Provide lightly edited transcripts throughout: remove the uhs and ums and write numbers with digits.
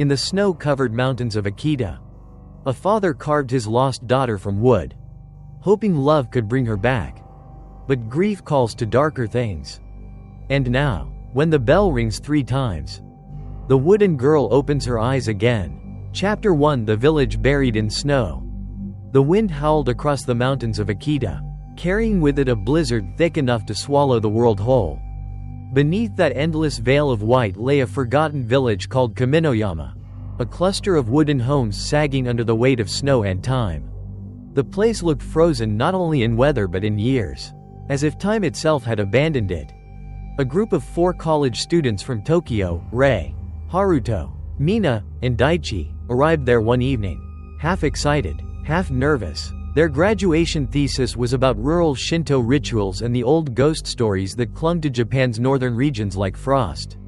In the snow-covered mountains of Akita, a father carved his lost daughter from wood, hoping love could bring her back. But grief calls to darker things. And now, when the bell rings 3 times, the wooden girl opens her eyes again. Chapter 1: The village buried in snow. The wind howled across the mountains of Akita, carrying with it a blizzard thick enough to swallow the world whole. Beneath that endless veil of white lay a forgotten village called Kaminoyama, a cluster of wooden homes sagging under the weight of snow and time. The place looked frozen not only in weather but in years, as if time itself had abandoned it. A group of 4 college students from Tokyo, Rei, Haruto, Mina, and Daichi, arrived there one evening, half excited, half nervous. Their graduation thesis was about rural Shinto rituals and the old ghost stories that clung to Japan's northern regions like frost.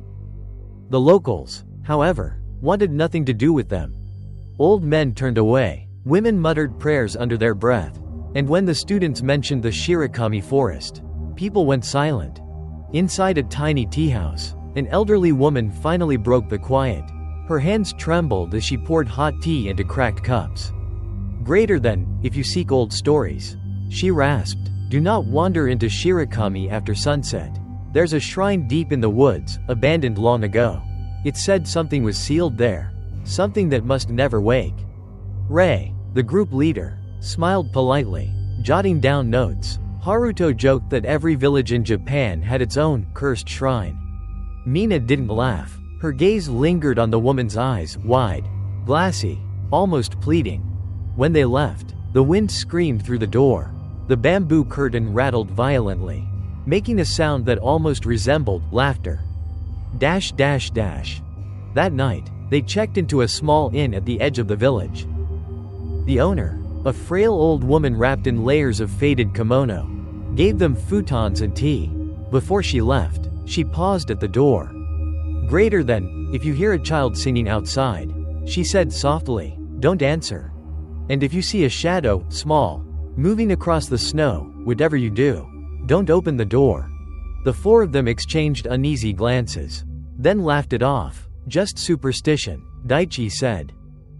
The locals, however, wanted nothing to do with them. Old men turned away, women muttered prayers under their breath, and when the students mentioned the Shirakami forest, people went silent. Inside a tiny tea house, an elderly woman finally broke the quiet. Her hands trembled as she poured hot tea into cracked cups. "Greater than, if you seek old stories," she rasped, "do not wander into Shirakami after sunset. There's a shrine deep in the woods, abandoned long ago. It said something was sealed there, something that must never wake." Rei, the group leader, smiled politely, jotting down notes. Haruto joked that every village in Japan had its own cursed shrine. Mina didn't laugh. Her gaze lingered on the woman's eyes, wide, glassy, almost pleading. When they left, the wind screamed through the door. The bamboo curtain rattled violently, making a sound that almost resembled laughter. That night, they checked into a small inn at the edge of the village. The owner, a frail old woman wrapped in layers of faded kimono, gave them futons and tea. Before she left, she paused at the door. "Greater than, if you hear a child singing outside," she said softly, "don't answer. And if you see a shadow, small, moving across the snow, whatever you do, don't open the door." The 4 of them exchanged uneasy glances, then laughed it off. "Just superstition," Daichi said.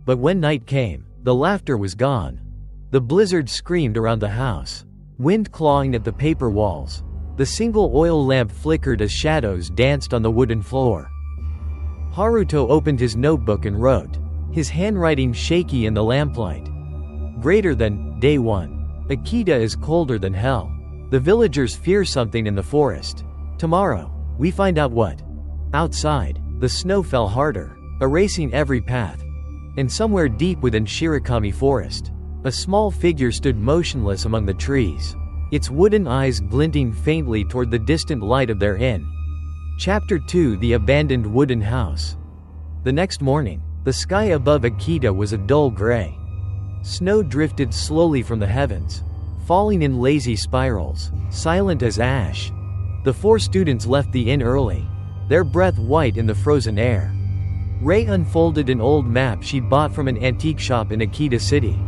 But when night came, the laughter was gone. The blizzard screamed around the house, wind clawing at the paper walls. The single oil lamp flickered as shadows danced on the wooden floor. Haruto opened his notebook and wrote, his handwriting shaky in the lamplight. "Greater than, day 1. Akita is colder than hell. The villagers fear something in the forest. Tomorrow, we find out what." Outside, the snow fell harder, erasing every path. And somewhere deep within Shirakami Forest, a small figure stood motionless among the trees, its wooden eyes glinting faintly toward the distant light of their inn. Chapter 2: The Abandoned Wooden House. The next morning, the sky above Akita was a dull gray. Snow drifted slowly from the heavens, falling in lazy spirals, silent as ash. The 4 students left the inn early, their breath white in the frozen air. Rei unfolded an old map she'd bought from an antique shop in Akita City.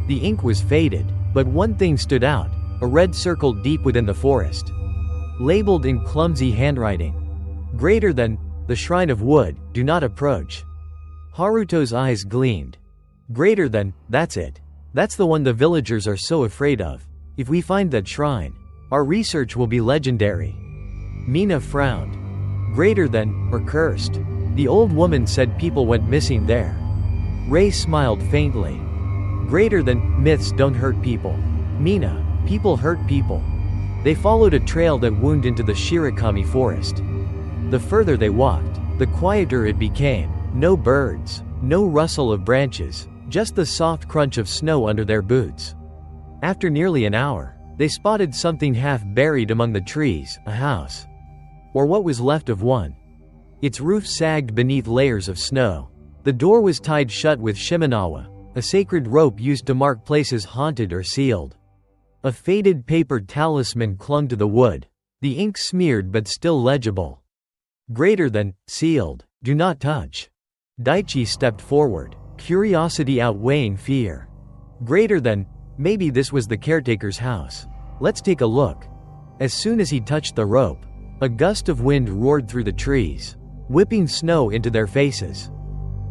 The ink was faded, but one thing stood out, a red circle deep within the forest, labeled in clumsy handwriting. "Greater than, the shrine of wood, do not approach." Haruto's eyes gleamed. "Greater than, that's it. That's the one the villagers are so afraid of. If we find that shrine, our research will be legendary." Mina frowned. "Greater than, or cursed?" The old woman said people went missing there. Rei smiled faintly. "Greater than, myths don't hurt people. Mina, people hurt people." They followed a trail that wound into the Shirakami forest. The further they walked, the quieter it became. No birds, no rustle of branches, just the soft crunch of snow under their boots. After nearly an hour, they spotted something half buried among the trees, a house. Or what was left of one. Its roof sagged beneath layers of snow. The door was tied shut with shimenawa, a sacred rope used to mark places haunted or sealed. A faded paper talisman clung to the wood, the ink smeared but still legible. "Greater than, sealed, do not touch." Daichi stepped forward, curiosity outweighing fear. "Greater than, maybe this was the caretaker's house. Let's take a look." As soon as he touched the rope, a gust of wind roared through the trees, whipping snow into their faces.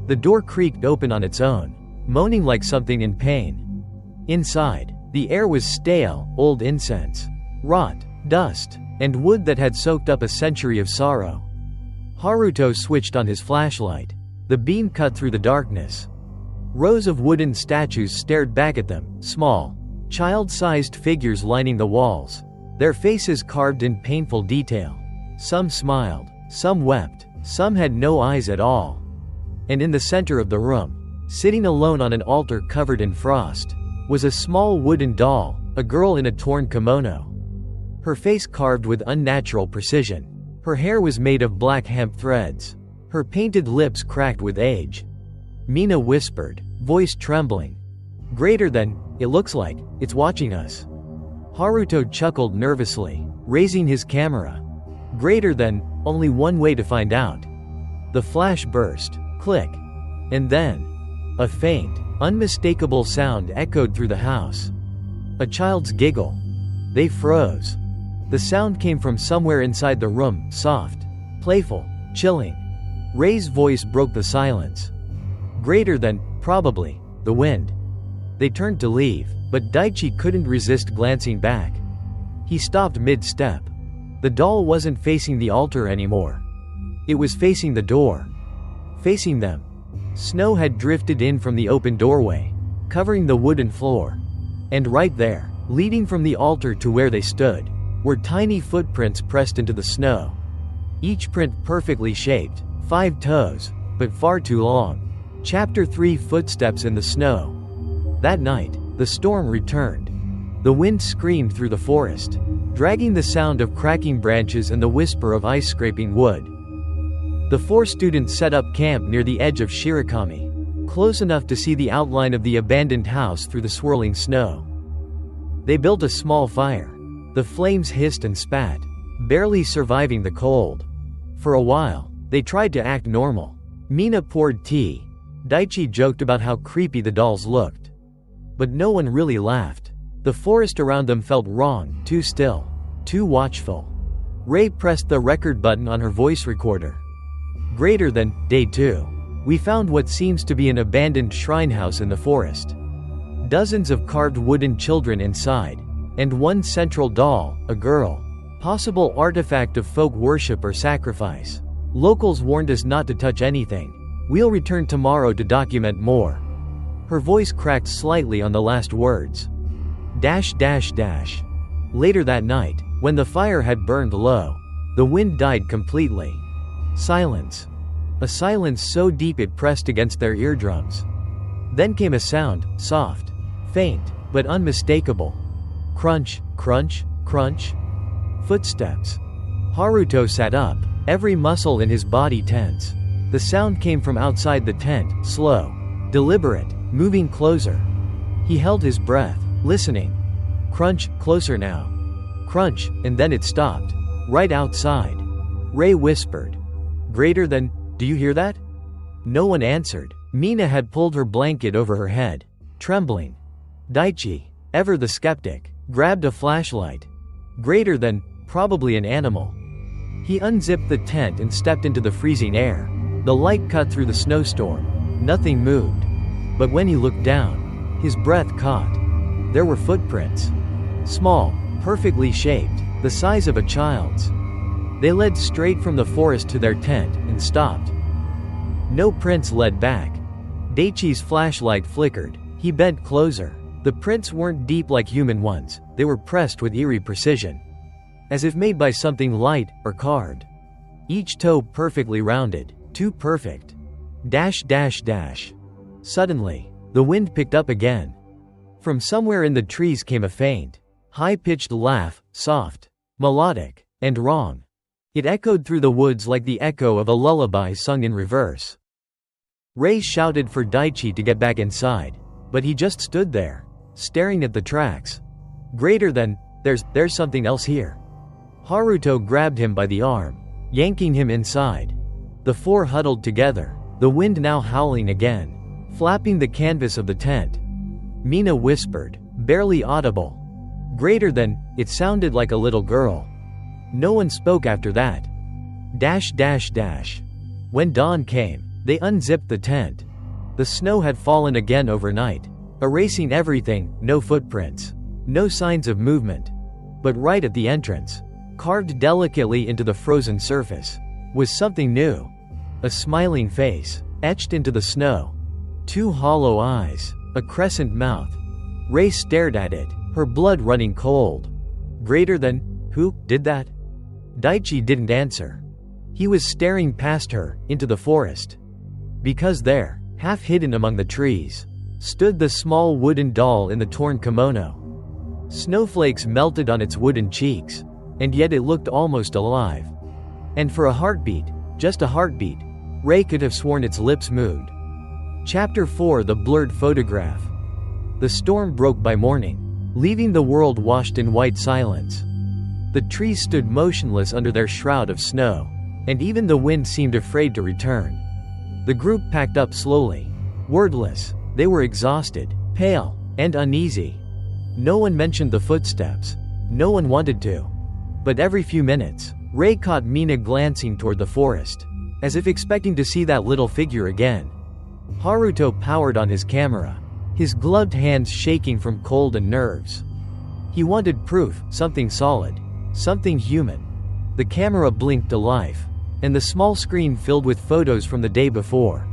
The door creaked open on its own, moaning like something in pain. Inside, the air was stale, old incense, rot, dust, and wood that had soaked up a century of sorrow. Haruto switched on his flashlight. The beam cut through the darkness. Rows of wooden statues stared back at them, small, child-sized figures lining the walls, their faces carved in painful detail. Some smiled, some wept, some had no eyes at all. And in the center of the room, sitting alone on an altar covered in frost, was a small wooden doll, a girl in a torn kimono. Her face carved with unnatural precision. Her hair was made of black hemp threads. Her painted lips cracked with age. Mina whispered, voice trembling. "Greater than, it looks like, it's watching us." Haruto chuckled nervously, raising his camera. "Greater than, only one way to find out." The flash burst, click, and then a faint, unmistakable sound echoed through the house. A child's giggle. They froze. The sound came from somewhere inside the room, soft, playful, chilling. Rei's voice broke the silence. "Greater than, probably, the wind." They turned to leave, but Daichi couldn't resist glancing back. He stopped mid-step. The doll wasn't facing the altar anymore. It was facing the door. Facing them. Snow had drifted in from the open doorway, covering the wooden floor. And right there, leading from the altar to where they stood, were tiny footprints pressed into the snow. Each print perfectly shaped, 5 toes, but far too long. Chapter 3: Footsteps in the Snow. That night, the storm returned. The wind screamed through the forest, dragging the sound of cracking branches and the whisper of ice scraping wood. The 4 students set up camp near the edge of Shirokami, close enough to see the outline of the abandoned house through the swirling snow. They built a small fire. The flames hissed and spat, barely surviving the cold. For a while, they tried to act normal. Mina poured tea. Daichi joked about how creepy the dolls looked. But no one really laughed. The forest around them felt wrong, too still, too watchful. Rei pressed the record button on her voice recorder. "Greater than, Day 2. We found what seems to be an abandoned shrine house in the forest. Dozens of carved wooden children inside, and one central doll, a girl. Possible artifact of folk worship or sacrifice. Locals warned us not to touch anything. We'll return tomorrow to document more." Her voice cracked slightly on the last words. Later that night, when the fire had burned low, the wind died completely. Silence. A silence so deep it pressed against their eardrums. Then came a sound, soft, faint, but unmistakable. Crunch, crunch, crunch. Footsteps. Haruto sat up, every muscle in his body tense. The sound came from outside the tent, slow, deliberate, moving closer. He held his breath, listening. Crunch, closer now. Crunch, and then it stopped. Right outside. Rei whispered. "Greater than, do you hear that?" No one answered. Mina had pulled her blanket over her head, trembling. Daichi, ever the skeptic, grabbed a flashlight. "Greater than, probably an animal." He unzipped the tent and stepped into the freezing air. The light cut through the snowstorm. Nothing moved. But when he looked down, his breath caught. There were footprints. Small, perfectly shaped, the size of a child's. They led straight from the forest to their tent and stopped. No prints led back. Daichi's flashlight flickered. He bent closer. The prints weren't deep like human ones, they were pressed with eerie precision. As if made by something light or carved. Each toe perfectly rounded, too perfect. Suddenly, the wind picked up again. From somewhere in the trees came a faint, high-pitched laugh, soft, melodic, and wrong. It echoed through the woods like the echo of a lullaby sung in reverse. Rei shouted for Daichi to get back inside, but he just stood there, staring at the tracks. "Greater than, there's something else here." Haruto grabbed him by the arm, yanking him inside. The 4 huddled together, the wind now howling again, flapping the canvas of the tent. Mina whispered, barely audible. "Greater than," it sounded like a little girl. No one spoke after that. When dawn came, They unzipped the tent. The snow had fallen again overnight, erasing everything, no footprints, no signs of movement. But right at the entrance, carved delicately into the frozen surface, was something new. A smiling face, etched into the snow. 2 hollow eyes, a crescent mouth. Ray stared at it, her blood running cold. Greater than, who did that? Daichi didn't answer. He was staring past her, into the forest. Because there, half hidden among the trees, stood the small wooden doll in the torn kimono. Snowflakes melted on its wooden cheeks, and yet it looked almost alive. And for a heartbeat, just a heartbeat, Ray could have sworn its lips moved. Chapter 4: The Blurred Photograph. The storm broke by morning, leaving the world washed in white silence. The trees stood motionless under their shroud of snow, and even the wind seemed afraid to return. The group packed up slowly. Wordless, they were exhausted, pale, and uneasy. No one mentioned the footsteps. No one wanted to. But every few minutes, Ray caught Mina glancing toward the forest, as if expecting to see that little figure again. Haruto powered on his camera, his gloved hands shaking from cold and nerves. He wanted proof, something solid, something human. The camera blinked to life, and the small screen filled with photos from the day before.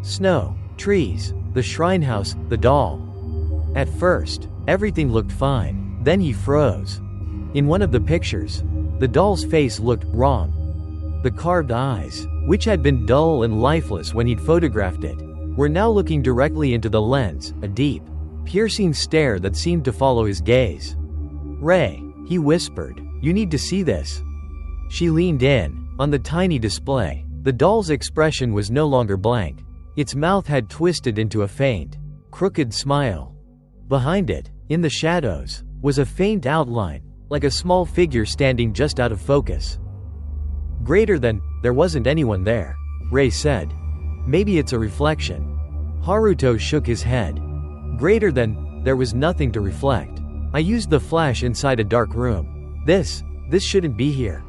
Snow, trees, the shrine house, the doll. At first, everything looked fine, then he froze. In one of the pictures, the doll's face looked wrong. The carved eyes, which had been dull and lifeless when he'd photographed it, were now looking directly into the lens, a deep, piercing stare that seemed to follow his gaze. "Ray," he whispered, "you need to see this." She leaned in. On the tiny display, the doll's expression was no longer blank. Its mouth had twisted into a faint, crooked smile. Behind it, in the shadows, was a faint outline, like a small figure standing just out of focus. Greater than, there wasn't anyone there, Ray said. Maybe it's a reflection. Haruto shook his head. Greater than, there was nothing to reflect. I used the flash inside a dark room. This shouldn't be here.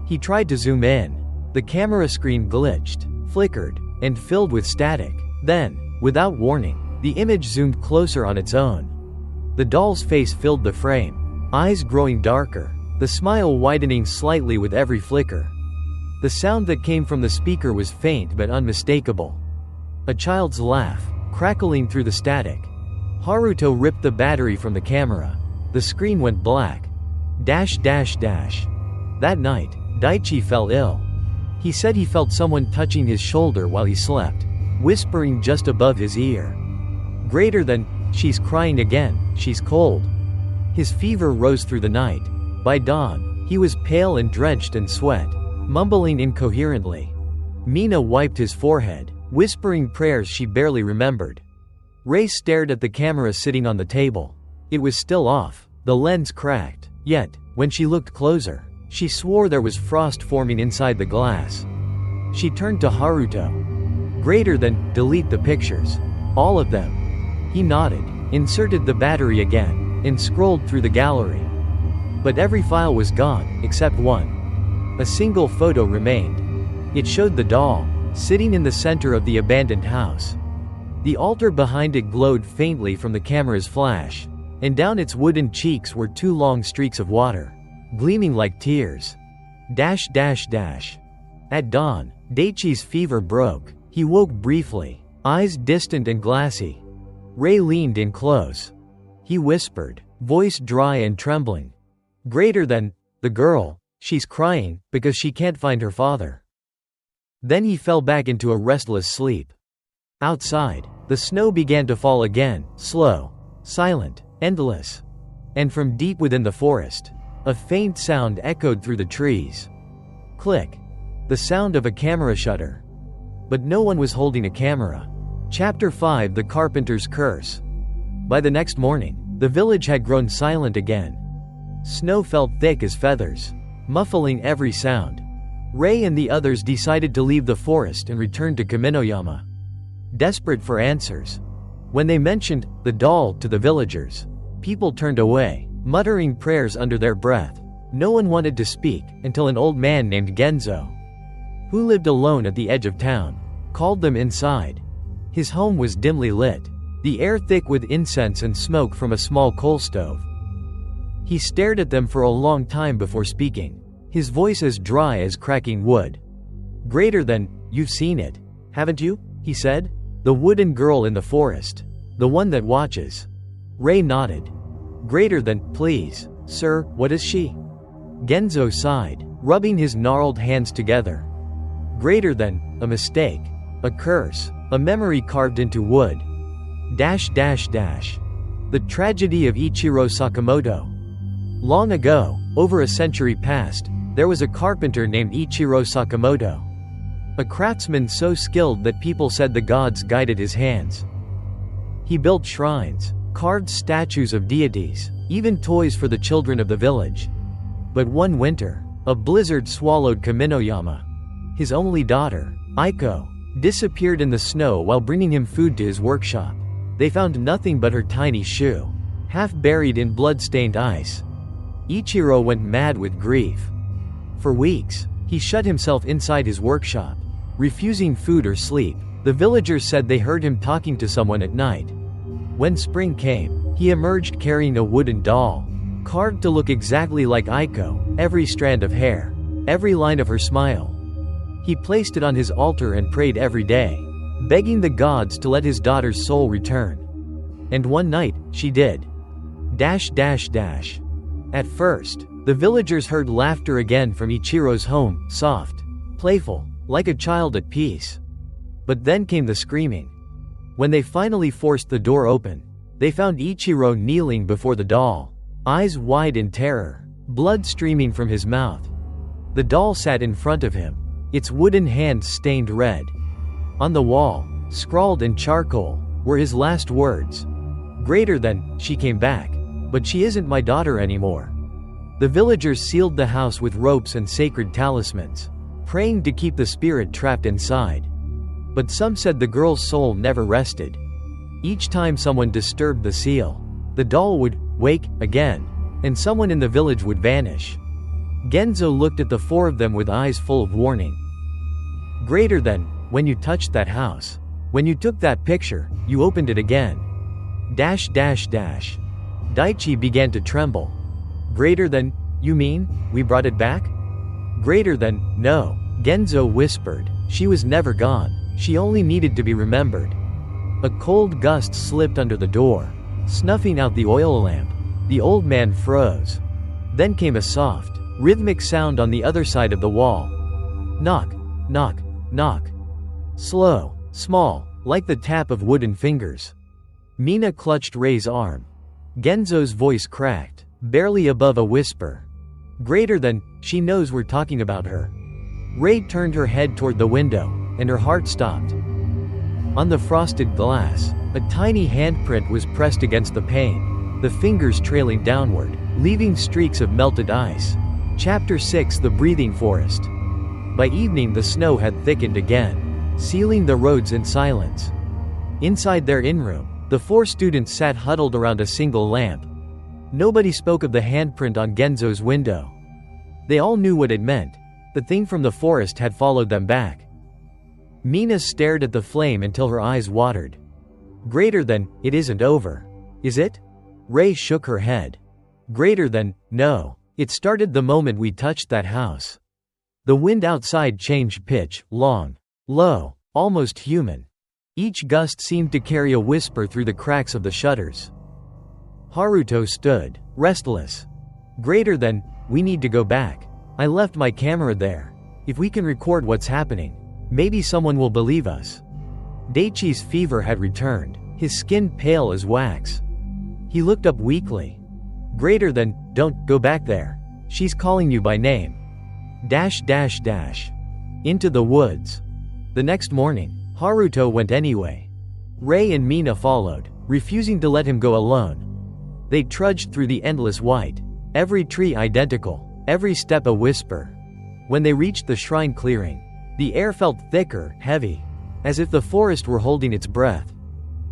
He tried to zoom in. The camera screen glitched, flickered, and filled with static. Then, without warning, the image zoomed closer on its own. The doll's face filled the frame, eyes growing darker, the smile widening slightly with every flicker. The sound that came from the speaker was faint but unmistakable. A child's laugh, crackling through the static. Haruto ripped the battery from the camera. The screen went black. That night, Daichi fell ill. He said he felt someone touching his shoulder while he slept, whispering just above his ear. Greater than, she's crying again, she's cold. His fever rose through the night. By dawn, he was pale and drenched in sweat, mumbling incoherently. Mina wiped his forehead, whispering prayers she barely remembered. Ray stared at the camera sitting on the table. It was still off, the lens cracked, yet, when she looked closer, she swore there was frost forming inside the glass. She turned to Haruto. Greater than, delete the pictures. All of them. He nodded, inserted the battery again, and scrolled through the gallery. But every file was gone, except one. A single photo remained. It showed the doll, sitting in the center of the abandoned house. The altar behind it glowed faintly from the camera's flash, and down its wooden cheeks were 2 long streaks of water, gleaming like tears. At dawn, Daichi's fever broke. He woke briefly, eyes distant and glassy. Ray leaned in close. He whispered, voice dry and trembling. Greater than, the girl, she's crying, because she can't find her father. Then he fell back into a restless sleep. Outside, the snow began to fall again, slow, silent, endless. And from deep within the forest, a faint sound echoed through the trees. Click. The sound of a camera shutter. But no one was holding a camera. Chapter 5: The Carpenter's Curse. By the next morning, the village had grown silent again. Snow felt thick as feathers, muffling every sound. Ray and the others decided to leave the forest and return to Kaminoyama, desperate for answers. When they mentioned the doll to the villagers, people turned away, muttering prayers under their breath. No one wanted to speak until an old man named Genzo, who lived alone at the edge of town, called them inside. His home was dimly lit, the air thick with incense and smoke from a small coal stove. He stared at them for a long time before speaking, his voice as dry as cracking wood. Greater than, you've seen it, haven't you? He said. The wooden girl in the forest. The one that watches. Ray nodded. Greater than, please, sir, what is she? Genzo sighed, rubbing his gnarled hands together. Greater than, a mistake. A curse. A memory carved into wood. The tragedy of Ichiro Sakamoto. Long ago, over a century past, there was a carpenter named Ichiro Sakamoto. A craftsman so skilled that people said the gods guided his hands. He built shrines, carved statues of deities, even toys for the children of the village. But one winter, a blizzard swallowed Kaminoyama. His only daughter, Aiko, disappeared in the snow while bringing him food to his workshop. They found nothing but her tiny shoe, half buried in blood-stained ice. Ichiro went mad with grief. For weeks, he shut himself inside his workshop, refusing food or sleep. The villagers said they heard him talking to someone at night. When spring came, he emerged carrying a wooden doll, carved to look exactly like Aiko, every strand of hair, every line of her smile. He placed it on his altar and prayed every day, begging the gods to let his daughter's soul return. And one night, she did. At first, the villagers heard laughter again from Ichiro's home, soft, playful, like a child at peace. But then came the screaming. When they finally forced the door open, they found Ichiro kneeling before the doll, eyes wide in terror, blood streaming from his mouth. The doll sat in front of him, its wooden hands stained red. On the wall, scrawled in charcoal, were his last words. Greater than, she came back, but she isn't my daughter anymore. The villagers sealed the house with ropes and sacred talismans, praying to keep the spirit trapped inside. But some said the girl's soul never rested. Each time someone disturbed the seal, the doll would wake again, and someone in the village would vanish. Genzo looked at the four of them with eyes full of warning. Greater than, when you touched that house, when you took that picture, you opened it again. Daichi began to tremble. Greater than, you mean, we brought it back? Greater than, no, Genzo whispered, she was never gone, she only needed to be remembered. A cold gust slipped under the door, snuffing out the oil lamp. The old man froze. Then came a soft, rhythmic sound on the other side of the wall. Knock, knock, knock. Slow, small, like the tap of wooden fingers. Mina clutched Ray's arm. Genzo's voice cracked, barely above a whisper. Greater than, she knows we're talking about her. Ray turned her head toward the window, and her heart stopped. On the frosted glass, a tiny handprint was pressed against the pane, the fingers trailing downward, leaving streaks of melted ice. Chapter 6: The Breathing Forest. By evening the snow had thickened again, sealing the roads in silence. Inside their in-room, the four students sat huddled around a single lamp. Nobody spoke of the handprint on Genzo's window. They all knew what it meant. The thing from the forest had followed them back. Mina stared at the flame until her eyes watered. Greater than, it isn't over. Is it? Ray shook her head. Greater than, no. It started the moment we touched that house. The wind outside changed pitch, long, low, almost human. Each gust seemed to carry a whisper through the cracks of the shutters. Haruto stood, restless. Greater than, we need to go back. I left my camera there. If we can record what's happening, maybe someone will believe us. Daichi's fever had returned, his skin pale as wax. He looked up weakly. Greater than, don't go back there. She's calling you by name. Into the woods. The next morning, Haruto went anyway. Ray and Mina followed, refusing to let him go alone. They trudged through the endless white, every tree identical, every step a whisper. When they reached the shrine clearing, the air felt thicker, heavy, as if the forest were holding its breath.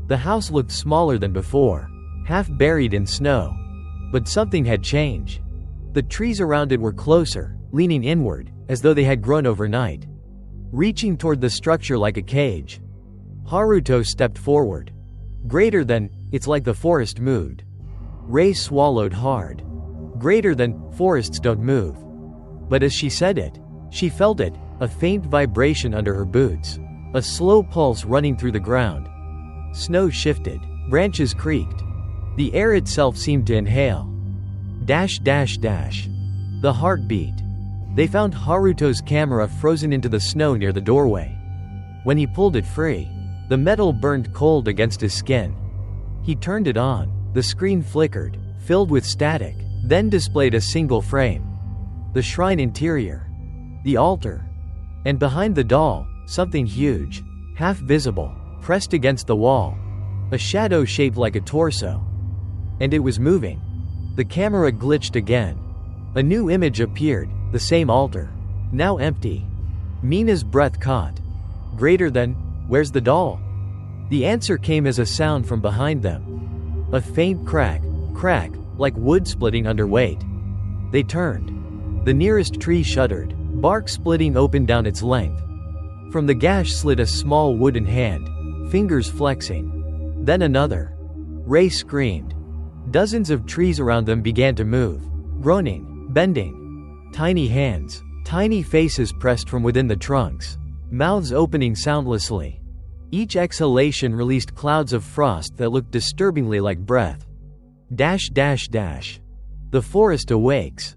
The house looked smaller than before, half buried in snow. But something had changed. The trees around it were closer, leaning inward, as though they had grown overnight. reaching toward the structure like a cage. Haruto stepped forward. Greater than, it's like the forest moved. Rei swallowed hard. Greater than, forests don't move. But as she said it, she felt it, a faint vibration under her boots. A slow pulse running through the ground. Snow shifted. Branches creaked. The air itself seemed to inhale. The heart beat. They found Haruto's camera frozen into the snow near the doorway. When he pulled it free, the metal burned cold against his skin. He turned it on. The screen flickered, filled with static, then displayed a single frame. The shrine interior. The altar. And behind the doll, something huge, half visible, pressed against the wall. A shadow shaped like a torso. And it was moving. The camera glitched again. A new image appeared, the same altar. Now empty. Mina's breath caught. Greater than, where's the doll? The answer came as a sound from behind them. A faint crack, like wood splitting under weight. They turned. The nearest tree shuddered, bark splitting open down its length. From the gash slid a small wooden hand, fingers flexing. Then another. Rei screamed. Dozens of trees around them began to move, groaning, bending. Tiny hands, tiny faces pressed from within the trunks, mouths opening soundlessly. Each exhalation released clouds of frost that looked disturbingly like breath. The forest awakes.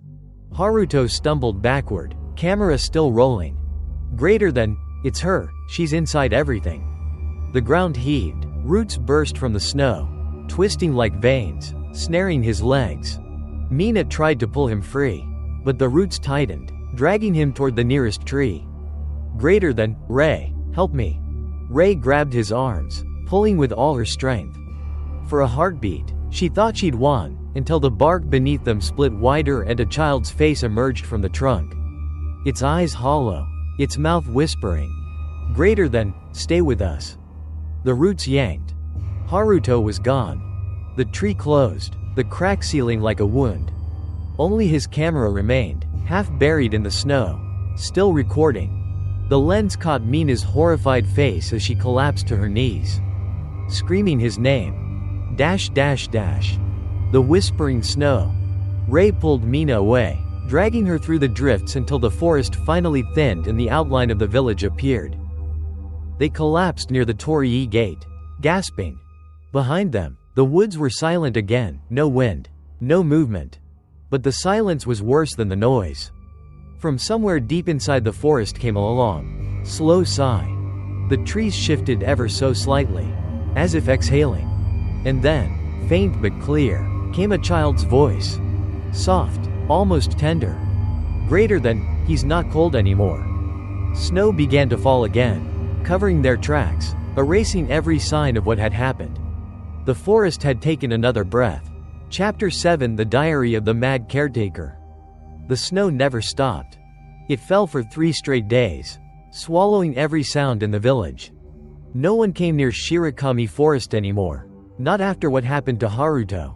Haruto stumbled backward, camera still rolling. Greater than, it's her, she's inside everything. The ground heaved, roots burst from the snow, twisting like veins, snaring his legs. Mina tried to pull him free, but the roots tightened, dragging him toward the nearest tree. Greater than, Rei, help me. Rei grabbed his arms, pulling with all her strength. For a heartbeat, she thought she'd won, until the bark beneath them split wider and a child's face emerged from the trunk. Its eyes hollow, its mouth whispering. Greater than, stay with us. The roots yanked. Haruto was gone. The tree closed, the crack sealing like a wound. Only his camera remained, half buried in the snow, still recording. The lens caught Mina's horrified face as she collapsed to her knees, screaming his name. The whispering snow. Rei pulled Mina away, dragging her through the drifts until the forest finally thinned and the outline of the village appeared. They collapsed near the Torii gate, gasping. Behind them, the woods were silent again, no wind, no movement. But the silence was worse than the noise. From somewhere deep inside the forest came a long, slow sigh. The trees shifted ever so slightly, as if exhaling. And then, faint but clear, came a child's voice. Soft, almost tender. Greater than, he's not cold anymore. Snow began to fall again, covering their tracks, erasing every sign of what had happened. The forest had taken another breath. Chapter 7: The Diary of the Mad Caretaker. The snow never stopped. It fell for 3 straight days, swallowing every sound in the village. No one came near Shirakami Forest anymore, not after what happened to Haruto.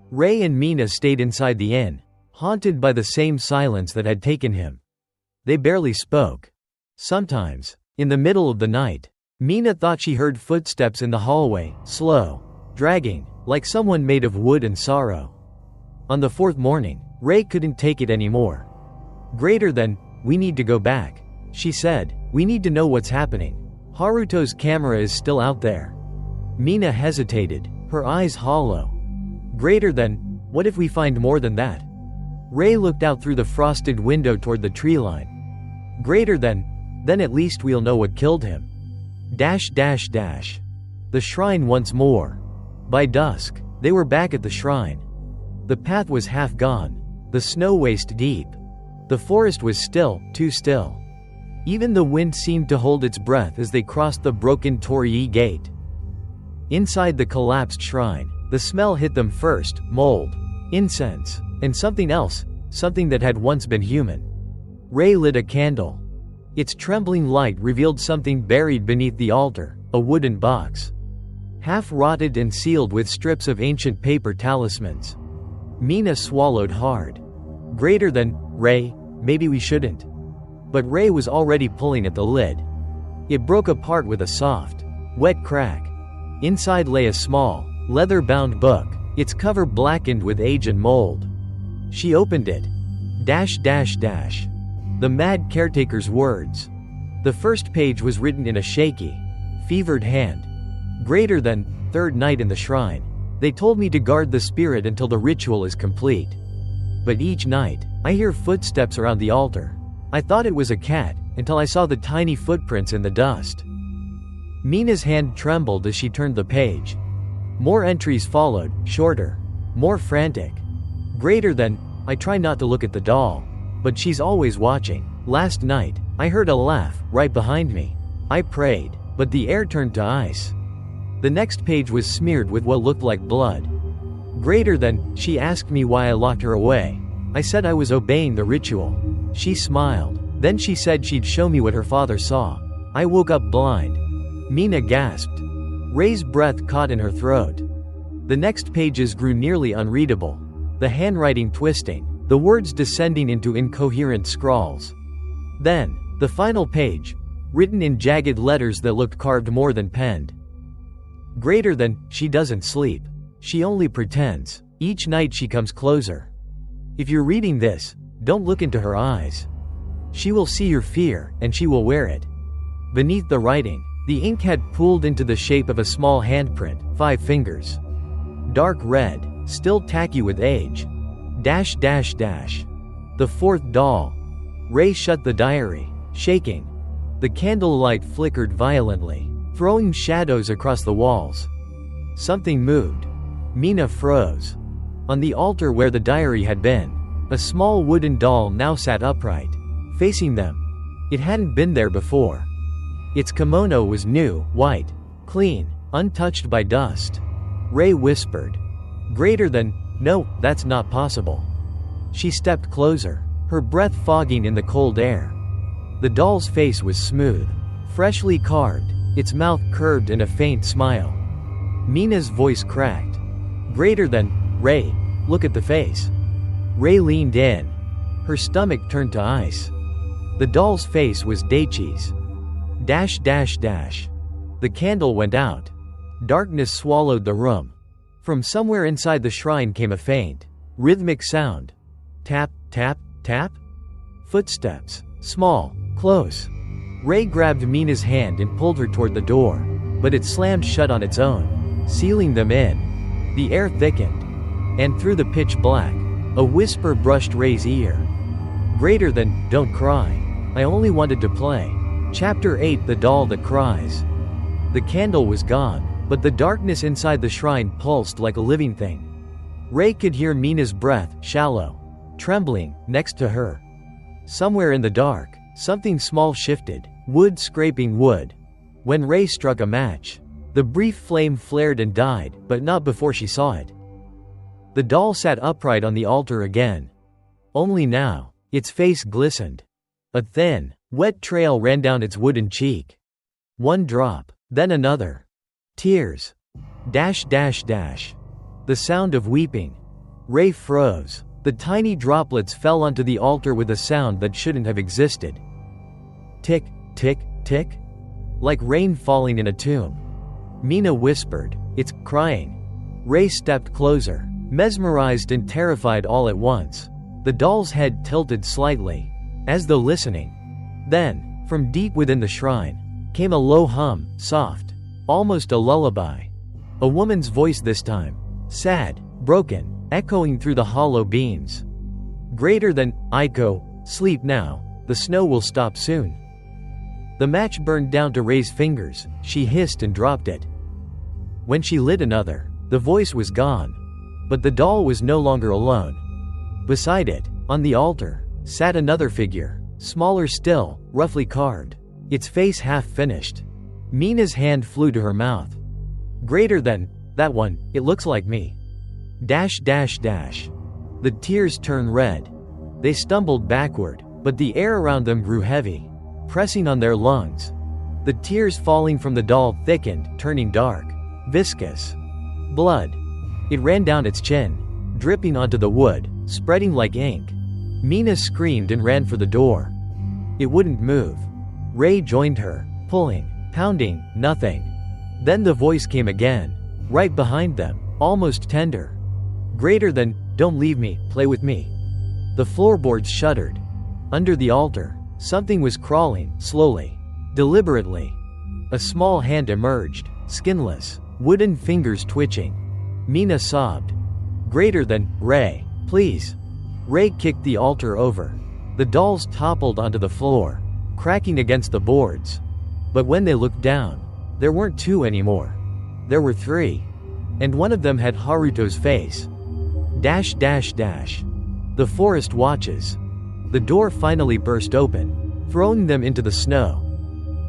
Rei and Mina stayed inside the inn, haunted by the same silence that had taken him. They barely spoke. Sometimes, in the middle of the night, Mina thought she heard footsteps in the hallway, slow, dragging, like someone made of wood and sorrow. On the 4th morning, Rei couldn't take it anymore. Greater than, we need to go back, she said. We need to know what's happening. Haruto's camera is still out there. Mina hesitated, her eyes hollow. Greater than, what if we find more than that? Rei looked out through the frosted window toward the tree line. Greater than, then at least we'll know what killed him. The shrine once more. By dusk, they were back at the shrine. The path was half gone, the snow waist deep. The forest was still, too still. Even the wind seemed to hold its breath as they crossed the broken Torii gate. Inside the collapsed shrine, the smell hit them first: mold, incense, and something else, something that had once been human. Rei lit a candle. Its trembling light revealed something buried beneath the altar, a wooden box, half rotted and sealed with strips of ancient paper talismans. Mina swallowed hard. Greater than, Rei, maybe we shouldn't. but Ray was already pulling at the lid. It broke apart with a soft, wet crack. Inside lay a small, leather-bound book, its cover blackened with age and mold. She opened it. The Mad Caretaker's words. The first page was written in a shaky, fevered hand. Greater than, third night in the shrine. They told me to guard the spirit until the ritual is complete. But each night, I hear footsteps around the altar. I thought it was a cat, until I saw the tiny footprints in the dust. Mina's hand trembled as she turned the page. More entries followed, shorter, more frantic. Greater than, I try not to look at the doll, but she's always watching. Last night, I heard a laugh, right behind me. I prayed, but the air turned to ice. The next page was smeared with what looked like blood. Greater than, she asked me why I locked her away. I said I was obeying the ritual. She smiled. Then she said she'd show me what her father saw. I woke up blind. Mina gasped. Ray's breath caught in her throat. The next pages grew nearly unreadable. The handwriting twisting, the words descending into incoherent scrawls. Then, the final page, written in jagged letters that looked carved more than penned. Greater than, she doesn't sleep. She only pretends. Each night she comes closer. If you're reading this, don't look into her eyes. She will see your fear, and she will wear it. Beneath the writing, the ink had pooled into the shape of a small handprint, 5 fingers. Dark red, still tacky with age. The fourth doll. Ray shut the diary, shaking. The candlelight flickered violently, throwing shadows across the walls. Something moved. Mina froze. On the altar where the diary had been, a small wooden doll now sat upright, facing them. It hadn't been there before. Its kimono was new, white, clean, untouched by dust. Ray whispered. Greater than, no, that's not possible. She stepped closer, her breath fogging in the cold air. The doll's face was smooth, freshly carved, its mouth curved in a faint smile. Mina's voice cracked. Greater than, Ray, look at the face. Ray leaned in. Her stomach turned to ice. The doll's face was Daichi's. The candle went out. Darkness swallowed the room. From somewhere inside the shrine came a faint, rhythmic sound. Tap, tap, tap. Footsteps. Small, close. Ray grabbed Mina's hand and pulled her toward the door, but it slammed shut on its own, sealing them in. The air thickened, and through the pitch black, a whisper brushed Ray's ear. Greater than, don't cry. I only wanted to play. Chapter 8, The Doll That Cries. The candle was gone, but the darkness inside the shrine pulsed like a living thing. Ray could hear Mina's breath, shallow, trembling, next to her. Somewhere in the dark, something small shifted, wood scraping wood. When Ray struck a match, the brief flame flared and died, but not before she saw it. The doll sat upright on the altar again. Only now, its face glistened. A thin, wet trail ran down its wooden cheek. One drop, then another. Tears. The sound of weeping. Ray froze. The tiny droplets fell onto the altar with a sound that shouldn't have existed. Tick, tick, tick. Like rain falling in a tomb. Mina whispered, "It's crying." Ray stepped closer, mesmerized and terrified all at once. The doll's head tilted slightly, as though listening. Then, from deep within the shrine, came a low hum, soft, almost a lullaby. A woman's voice this time, sad, broken, echoing through the hollow beams. Greater than, Aiko, sleep now, the snow will stop soon. The match burned down to Ray's fingers, she hissed and dropped it. When she lit another, the voice was gone. But the doll was no longer alone. Beside it, on the altar, sat another figure, smaller still, roughly carved, its face half finished. Mina's hand flew to her mouth. Greater than, that one, it looks like me. The tears turned red. They stumbled backward, but the air around them grew heavy, pressing on their lungs. The tears falling from the doll thickened, turning dark, viscous. Blood. It ran down its chin, dripping onto the wood, spreading like ink. Mina screamed and ran for the door. It wouldn't move. Ray joined her, pulling, pounding, nothing. Then the voice came again, right behind them, almost tender. Greater than, don't leave me, play with me. The floorboards shuddered. Under the altar, something was crawling, slowly, deliberately. A small hand emerged, skinless, wooden fingers twitching. Mina sobbed. Greater than, Ray, please. Ray kicked the altar over. The dolls toppled onto the floor, cracking against the boards. But when they looked down, there weren't two anymore. There were three. And one of them had Haruto's face. The forest watches. The door finally burst open, throwing them into the snow.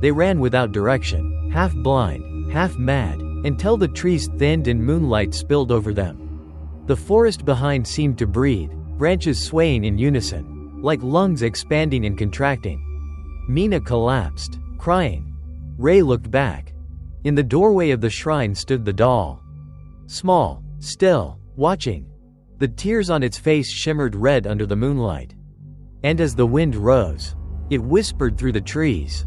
They ran without direction, half blind, half mad, until the trees thinned and moonlight spilled over them. The forest behind seemed to breathe, branches swaying in unison, like lungs expanding and contracting. Mina collapsed, crying. Ray looked back. In the doorway of the shrine stood the doll. Small, still, watching. The tears on its face shimmered red under the moonlight. And as the wind rose, it whispered through the trees.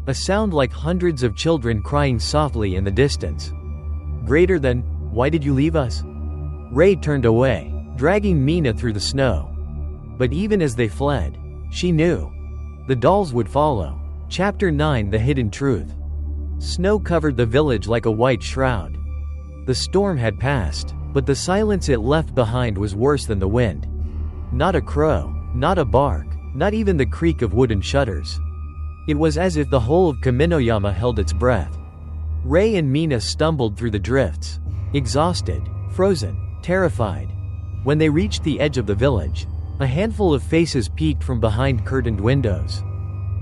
A sound like hundreds of children crying softly in the distance. Greater than, why did you leave us? Ray turned away, dragging Mina through the snow. But even as they fled, she knew. The dolls would follow. Chapter 9: The Hidden Truth. Snow covered the village like a white shroud. The storm had passed, but the silence it left behind was worse than the wind. Not a crow, not a bark, not even the creak of wooden shutters. It was as if the whole of Kaminoyama held its breath. Ray and Mina stumbled through the drifts, exhausted, frozen, terrified. When they reached the edge of the village, a handful of faces peeked from behind curtained windows.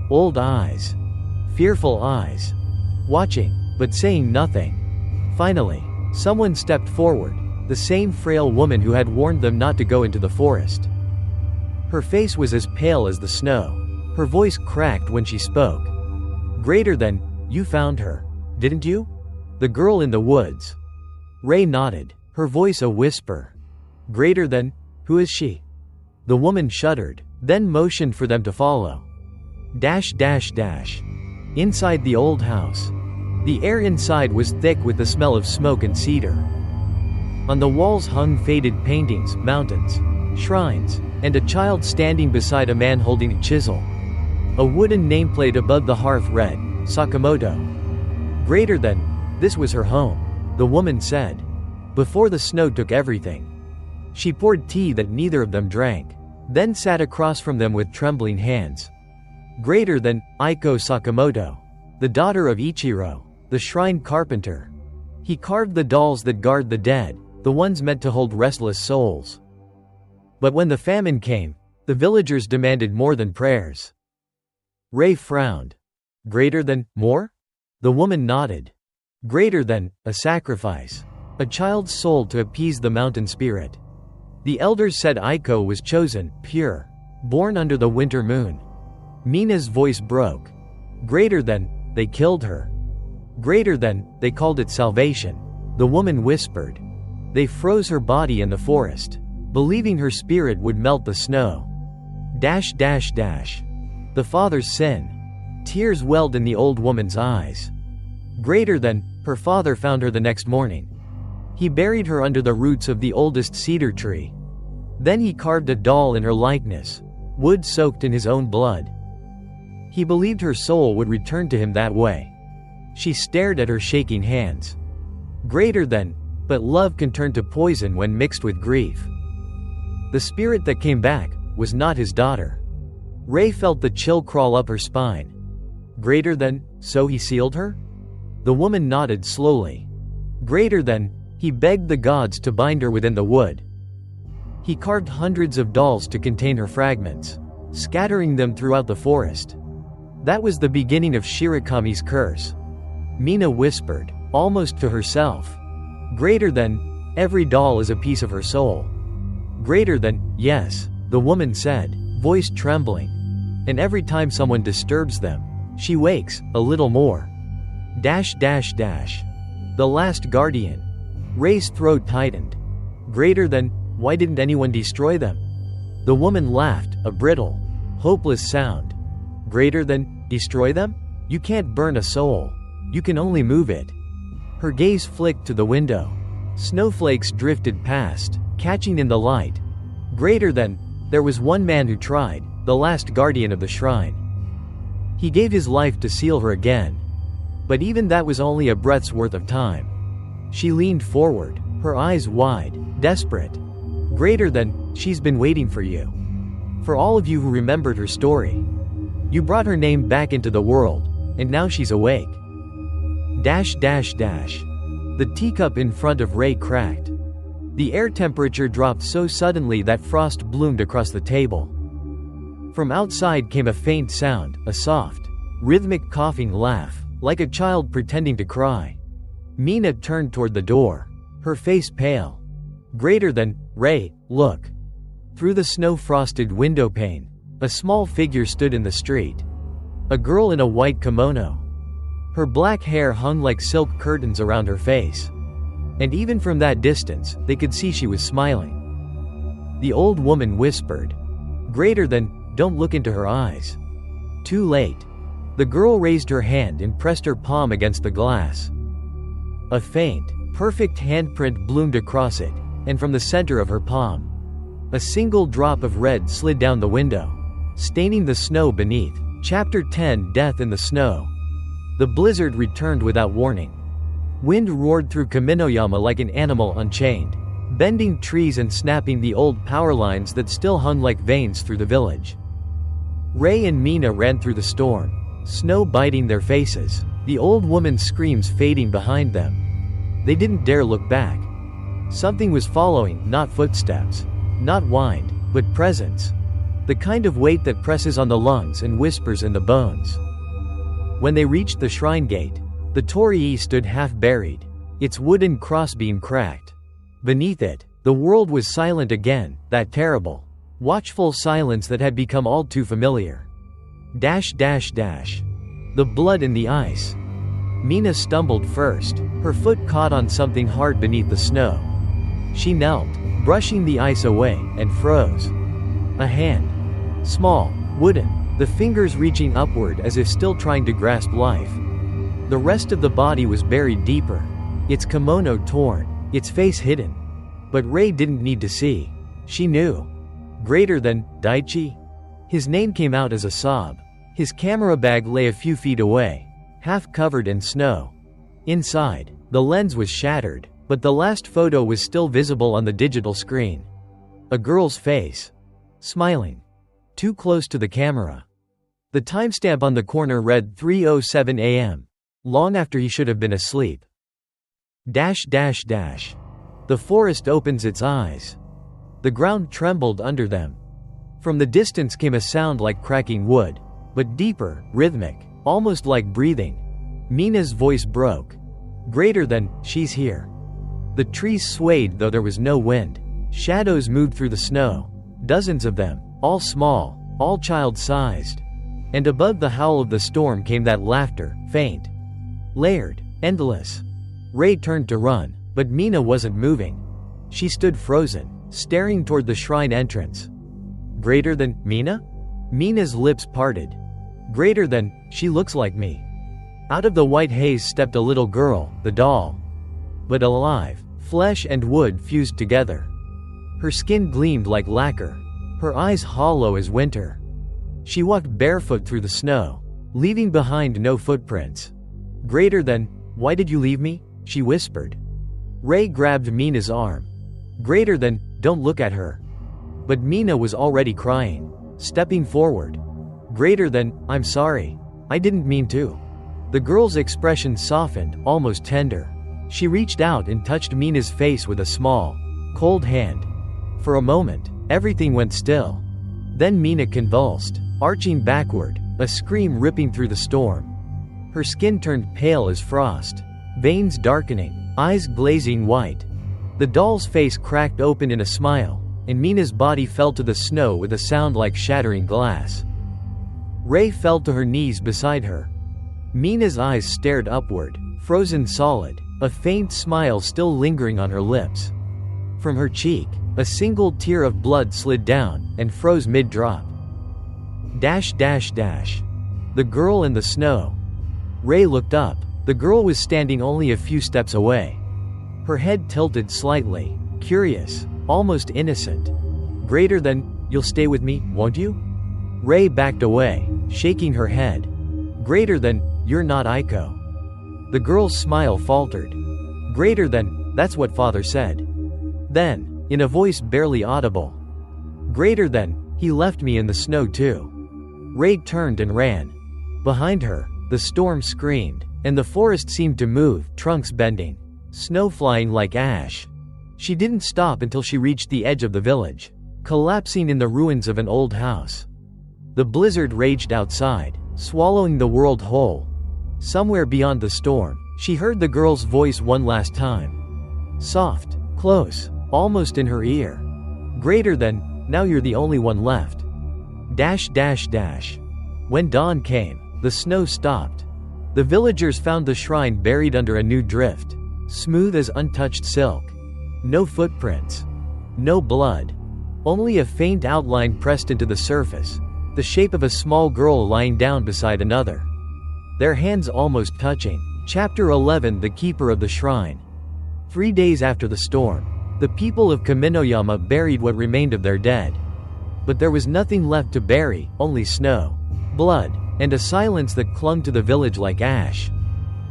Old eyes. Fearful eyes. Watching, but saying nothing. Finally, someone stepped forward, the same frail woman who had warned them not to go into the forest. Her face was as pale as the snow. Her voice cracked when she spoke. Greater than, you found her, didn't you? The girl in the woods. Ray nodded, her voice a whisper. Greater than, who is she? The woman shuddered, then motioned for them to follow. Inside the old house. The air inside was thick with the smell of smoke and cedar. On the walls hung faded paintings, mountains, shrines, and a child standing beside a man holding a chisel. A wooden nameplate above the hearth read, Sakamoto. Greater than, this was her home, the woman said. Before the snow took everything. She poured tea that neither of them drank, then sat across from them with trembling hands. Greater than, Aiko Sakamoto. The daughter of Ichiro, the shrine carpenter. He carved the dolls that guard the dead, the ones meant to hold restless souls. But when the famine came, the villagers demanded more than prayers. Ray frowned. Greater than, more? The woman nodded. Greater than, a sacrifice. A child's soul to appease the mountain spirit. The elders said Aiko was chosen, pure, born under the winter moon. Mina's voice broke. Greater than, they killed her. Greater than, they called it salvation. The woman whispered. They froze her body in the forest, believing her spirit would melt the snow. The father's sin. Tears welled in the old woman's eyes. Greater than, her father found her the next morning. He buried her under the roots of the oldest cedar tree. Then he carved a doll in her likeness, wood soaked in his own blood. He believed her soul would return to him that way. She stared at her shaking hands. Greater than, but love can turn to poison when mixed with grief. The spirit that came back was not his daughter. Ray felt the chill crawl up her spine. Greater than, so he sealed her? The woman nodded slowly. Greater than, he begged the gods to bind her within the wood. He carved hundreds of dolls to contain her fragments, scattering them throughout the forest. That was the beginning of Shirokami's curse. Mina whispered, almost to herself. Greater than, every doll is a piece of her soul. Greater than, yes, the woman said, voice trembling. And every time someone disturbs them, she wakes, a little more. The last guardian. Ray's throat tightened. Greater than, why didn't anyone destroy them? The woman laughed, a brittle, hopeless sound. Greater than, destroy them? You can't burn a soul. You can only move it. Her gaze flicked to the window. Snowflakes drifted past, catching in the light. Greater than, there was one man who tried, the last guardian of the shrine. He gave his life to seal her again. But even that was only a breath's worth of time. She leaned forward, her eyes wide, desperate. Greater than, she's been waiting for you. For all of you who remembered her story. You brought her name back into the world, and now she's awake. The teacup in front of Ray cracked. The air temperature dropped so suddenly that frost bloomed across the table. From outside came a faint sound, a soft, rhythmic coughing laugh, like a child pretending to cry. Mina turned toward the door, her face pale. Greater than, Ray, look. Through the snow-frosted window pane, a small figure stood in the street. A girl in a white kimono. Her black hair hung like silk curtains around her face. And even from that distance, they could see she was smiling. The old woman whispered. Greater than, don't look into her eyes. Too late. The girl raised her hand and pressed her palm against the glass. A faint, perfect handprint bloomed across it, and from the center of her palm, a single drop of red slid down the window, staining the snow beneath. Chapter 10 Death in the Snow. The blizzard returned without warning. Wind roared through Kaminoyama like an animal unchained, bending trees and snapping the old power lines that still hung like veins through the village. Ray and Mina ran through the storm, snow biting their faces, the old woman's screams fading behind them. They didn't dare look back. Something was following, not footsteps, not wind, but presence. The kind of weight that presses on the lungs and whispers in the bones. When they reached the shrine gate, the torii stood half-buried, its wooden crossbeam cracked. Beneath it, the world was silent again, that terrible, watchful silence that had become all too familiar. The blood in the ice. Mina stumbled first, her foot caught on something hard beneath the snow. She knelt, brushing the ice away, and froze. A hand. Small, wooden, the fingers reaching upward as if still trying to grasp life. The rest of the body was buried deeper, its kimono torn, its face hidden. But Ray didn't need to see. She knew. Greater than, Daichi? His name came out as a sob. His camera bag lay a few feet away, half covered in snow. Inside, the lens was shattered, but the last photo was still visible on the digital screen. A girl's face. Smiling. Too close to the camera. The timestamp on the corner read 3:07 a.m., long after he should have been asleep. The forest opens its eyes. The ground trembled under them. From the distance came a sound like cracking wood, but deeper, rhythmic, almost like breathing. Mina's voice broke. Greater than, she's here. The trees swayed though there was no wind. Shadows moved through the snow. Dozens of them, all small, all child-sized. And above the howl of the storm came that laughter, faint, layered, endless. Ray turned to run, but Mina wasn't moving. She stood frozen, staring toward the shrine entrance. Greater than, Mina? Mina's lips parted. Greater than, she looks like me. Out of the white haze stepped a little girl, the doll. But alive, flesh and wood fused together. Her skin gleamed like lacquer, her eyes hollow as winter. She walked barefoot through the snow, leaving behind no footprints. Greater than, why did you leave me? She whispered. Ray grabbed Mina's arm. Greater than, don't look at her. But Mina was already crying, stepping forward. Greater than, I'm sorry. I didn't mean to. The girl's expression softened, almost tender. She reached out and touched Mina's face with a small, cold hand. For a moment, everything went still. Then Mina convulsed, arching backward, a scream ripping through the storm. Her skin turned pale as frost, veins darkening, eyes glazing white. The doll's face cracked open in a smile, and Mina's body fell to the snow with a sound like shattering glass. Ray fell to her knees beside her. Mina's eyes stared upward, frozen solid, a faint smile still lingering on her lips. From her cheek, a single tear of blood slid down and froze mid-drop. The girl in the snow. Ray looked up. The girl was standing only a few steps away. Her head tilted slightly, curious, almost innocent. Greater than, you'll stay with me, won't you? Ray backed away, shaking her head. Greater than, you're not Aiko. The girl's smile faltered. Greater than, that's what father said. Then, in a voice barely audible. Greater than, he left me in the snow too. Ray turned and ran. Behind her, the storm screamed, and the forest seemed to move, trunks bending, snow flying like ash. She didn't stop until she reached the edge of the village, collapsing in the ruins of an old house. The blizzard raged outside, swallowing the world whole. Somewhere beyond the storm, she heard the girl's voice one last time. Soft, close, almost in her ear. Greater than, now you're the only one left. Dash dash dash. When dawn came, the snow stopped. The villagers found the shrine buried under a new drift, smooth as untouched silk. No footprints. No blood. Only a faint outline pressed into the surface, the shape of a small girl lying down beside another. Their hands almost touching. Chapter 11. The Keeper of the Shrine. 3 days after the storm, the people of Kaminoyama buried what remained of their dead. But there was nothing left to bury, only snow, blood, and a silence that clung to the village like ash.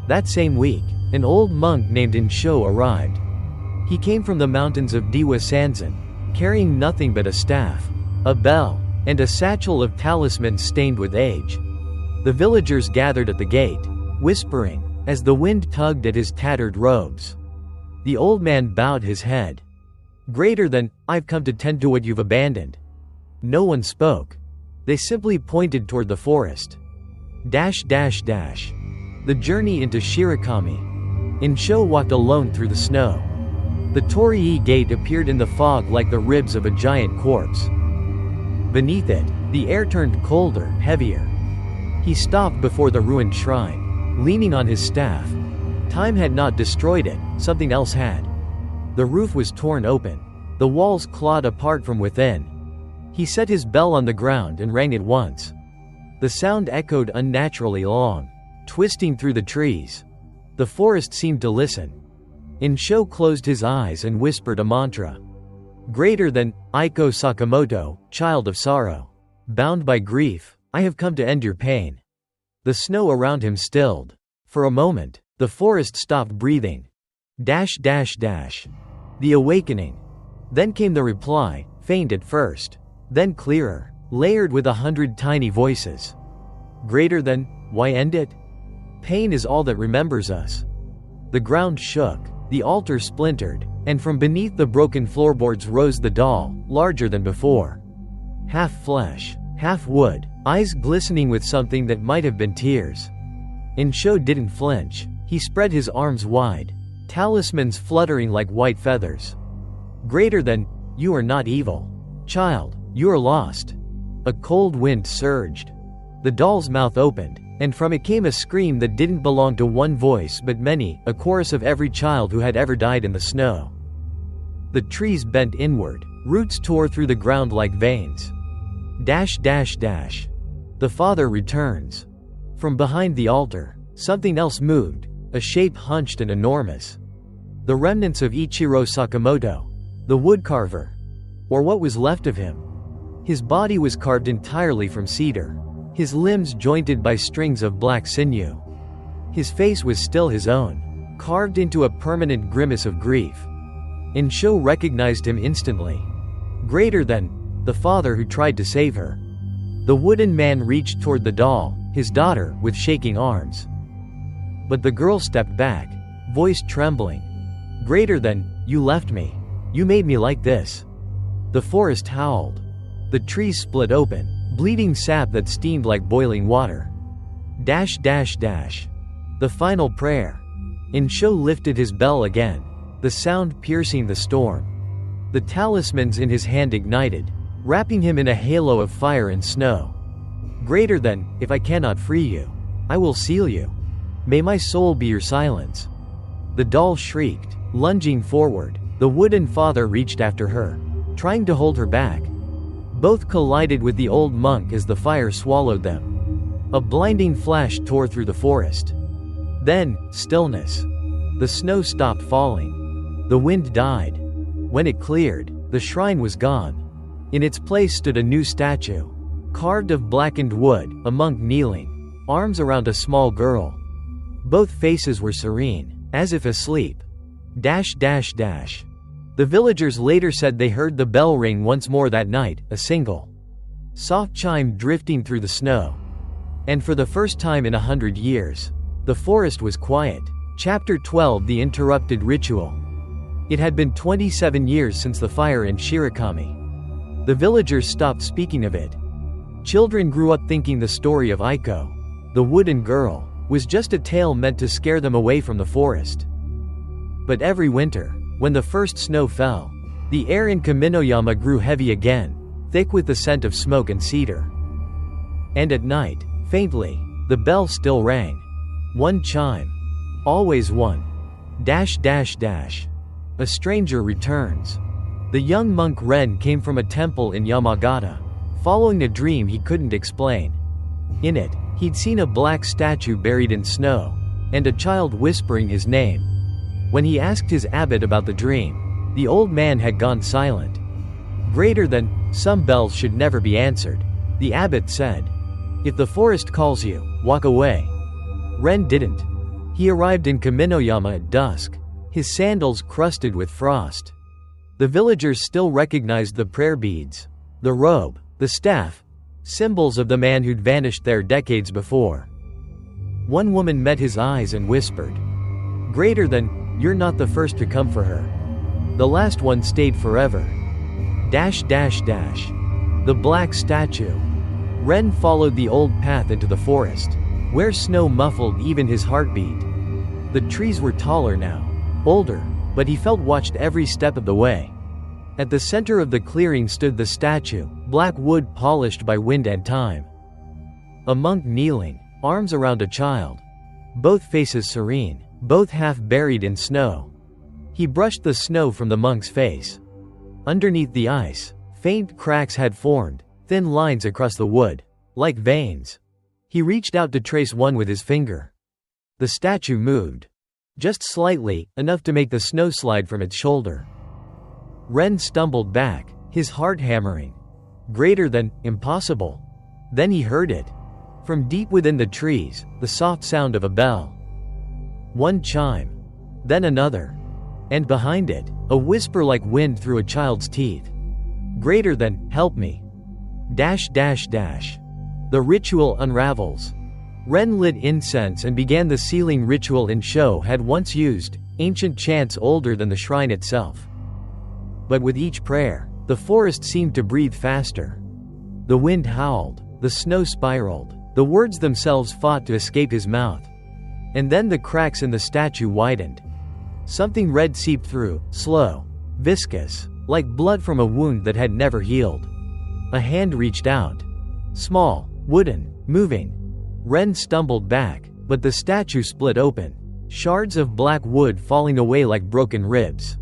That same week, an old monk named Insho arrived. He came from the mountains of Diwa Sanzan, carrying nothing but a staff, a bell, and a satchel of talismans stained with age. The villagers gathered at the gate, whispering, as the wind tugged at his tattered robes. The old man bowed his head. Greater than, I've come to tend to what you've abandoned. No one spoke. They simply pointed toward the forest. Dash dash dash. The journey into Shirakami. Insho walked alone through the snow. The Torii gate appeared in the fog like the ribs of a giant corpse. Beneath it, the air turned colder, heavier. He stopped before the ruined shrine, leaning on his staff. Time had not destroyed it, something else had. The roof was torn open. The walls clawed apart from within. He set his bell on the ground and rang it once. The sound echoed unnaturally long, twisting through the trees. The forest seemed to listen. Insho closed his eyes and whispered a mantra. Greater than, Aiko Sakamoto, child of sorrow. Bound by grief, I have come to end your pain. The snow around him stilled. For a moment, the forest stopped breathing. Dash dash dash. The awakening. Then came the reply, faint at first, then clearer, layered with 100 tiny voices. Greater than, why end it? Pain is all that remembers us. The ground shook, the altar splintered, and from beneath the broken floorboards rose the doll, larger than before. Half flesh, half wood, eyes glistening with something that might have been tears. Insho didn't flinch. He spread his arms wide, talismans fluttering like white feathers. Greater than, you are not evil. Child, you are lost. A cold wind surged. The doll's mouth opened, and from it came a scream that didn't belong to one voice but many, a chorus of every child who had ever died in the snow. The trees bent inward, roots tore through the ground like veins. Dash dash dash. The father returns. From behind the altar, something else moved, a shape hunched and enormous. The remnants of Ichiro Sakamoto, the woodcarver. Or what was left of him. His body was carved entirely from cedar, his limbs jointed by strings of black sinew. His face was still his own, carved into a permanent grimace of grief. Insho recognized him instantly. Greater than, the father who tried to save her. The wooden man reached toward the doll, his daughter, with shaking arms. But the girl stepped back, voice trembling. Greater than, you left me. You made me like this. The forest howled. The trees split open, bleeding sap that steamed like boiling water. Dash dash dash. The final prayer. Insho lifted his bell again, the sound piercing the storm. The talismans in his hand ignited, wrapping him in a halo of fire and snow. Greater than, if I cannot free you, I will seal you. May my soul be your silence. The doll shrieked, lunging forward. The wooden father reached after her, trying to hold her back. Both collided with the old monk as the fire swallowed them. A blinding flash tore through the forest. Then, stillness. The snow stopped falling. The wind died. When it cleared, the shrine was gone. In its place stood a new statue, carved of blackened wood, a monk kneeling, arms around a small girl. Both faces were serene, as if asleep. The villagers later said they heard the bell ring once more that night, a single, soft chime drifting through the snow. And for the first time in 100 years, the forest was quiet. Chapter 12: The Interrupted Ritual. It had been 27 years since the fire in Shirokami. The villagers stopped speaking of it. Children grew up thinking the story of Aiko, the wooden girl, was just a tale meant to scare them away from the forest. But every winter, when the first snow fell, the air in Kaminoyama grew heavy again, thick with the scent of smoke and cedar. And at night, faintly, the bell still rang. One chime. Always one. A stranger returns. The young monk Ren came from a temple in Yamagata, following a dream he couldn't explain. In it, he'd seen a black statue buried in snow, and a child whispering his name. When he asked his abbot about the dream, the old man had gone silent. Greater than, some bells should never be answered, the abbot said. If the forest calls you, walk away. Ren didn't. He arrived in Kaminoyama at dusk, his sandals crusted with frost. The villagers still recognized the prayer beads, the robe, the staff, symbols of the man who'd vanished there decades before. One woman met his eyes and whispered, "Greater than, you're not the first to come for her. The last one stayed forever." The black statue. Ren followed the old path into the forest, where snow muffled even his heartbeat. The trees were taller now, older, but he felt watched every step of the way. At the center of the clearing stood the statue, black wood polished by wind and time. A monk kneeling, arms around a child. Both faces serene, both half buried in snow. He brushed the snow from the monk's face. Underneath the ice, faint cracks had formed, thin lines across the wood, like veins. He reached out to trace one with his finger. The statue moved. Just slightly, enough to make the snow slide from its shoulder. Ren stumbled back, his heart hammering. Greater than, impossible. Then he heard it. From deep within the trees, the soft sound of a bell. One chime. Then another. And behind it, a whisper like wind through a child's teeth. Greater than, help me. The ritual unravels. Ren lit incense and began the sealing ritual Insho had once used, ancient chants older than the shrine itself. But with each prayer, the forest seemed to breathe faster. The wind howled, the snow spiraled, the words themselves fought to escape his mouth. And then the cracks in the statue widened. Something red seeped through, slow, viscous, like blood from a wound that had never healed. A hand reached out. Small, wooden, moving. Ren stumbled back, but the statue split open, shards of black wood falling away like broken ribs.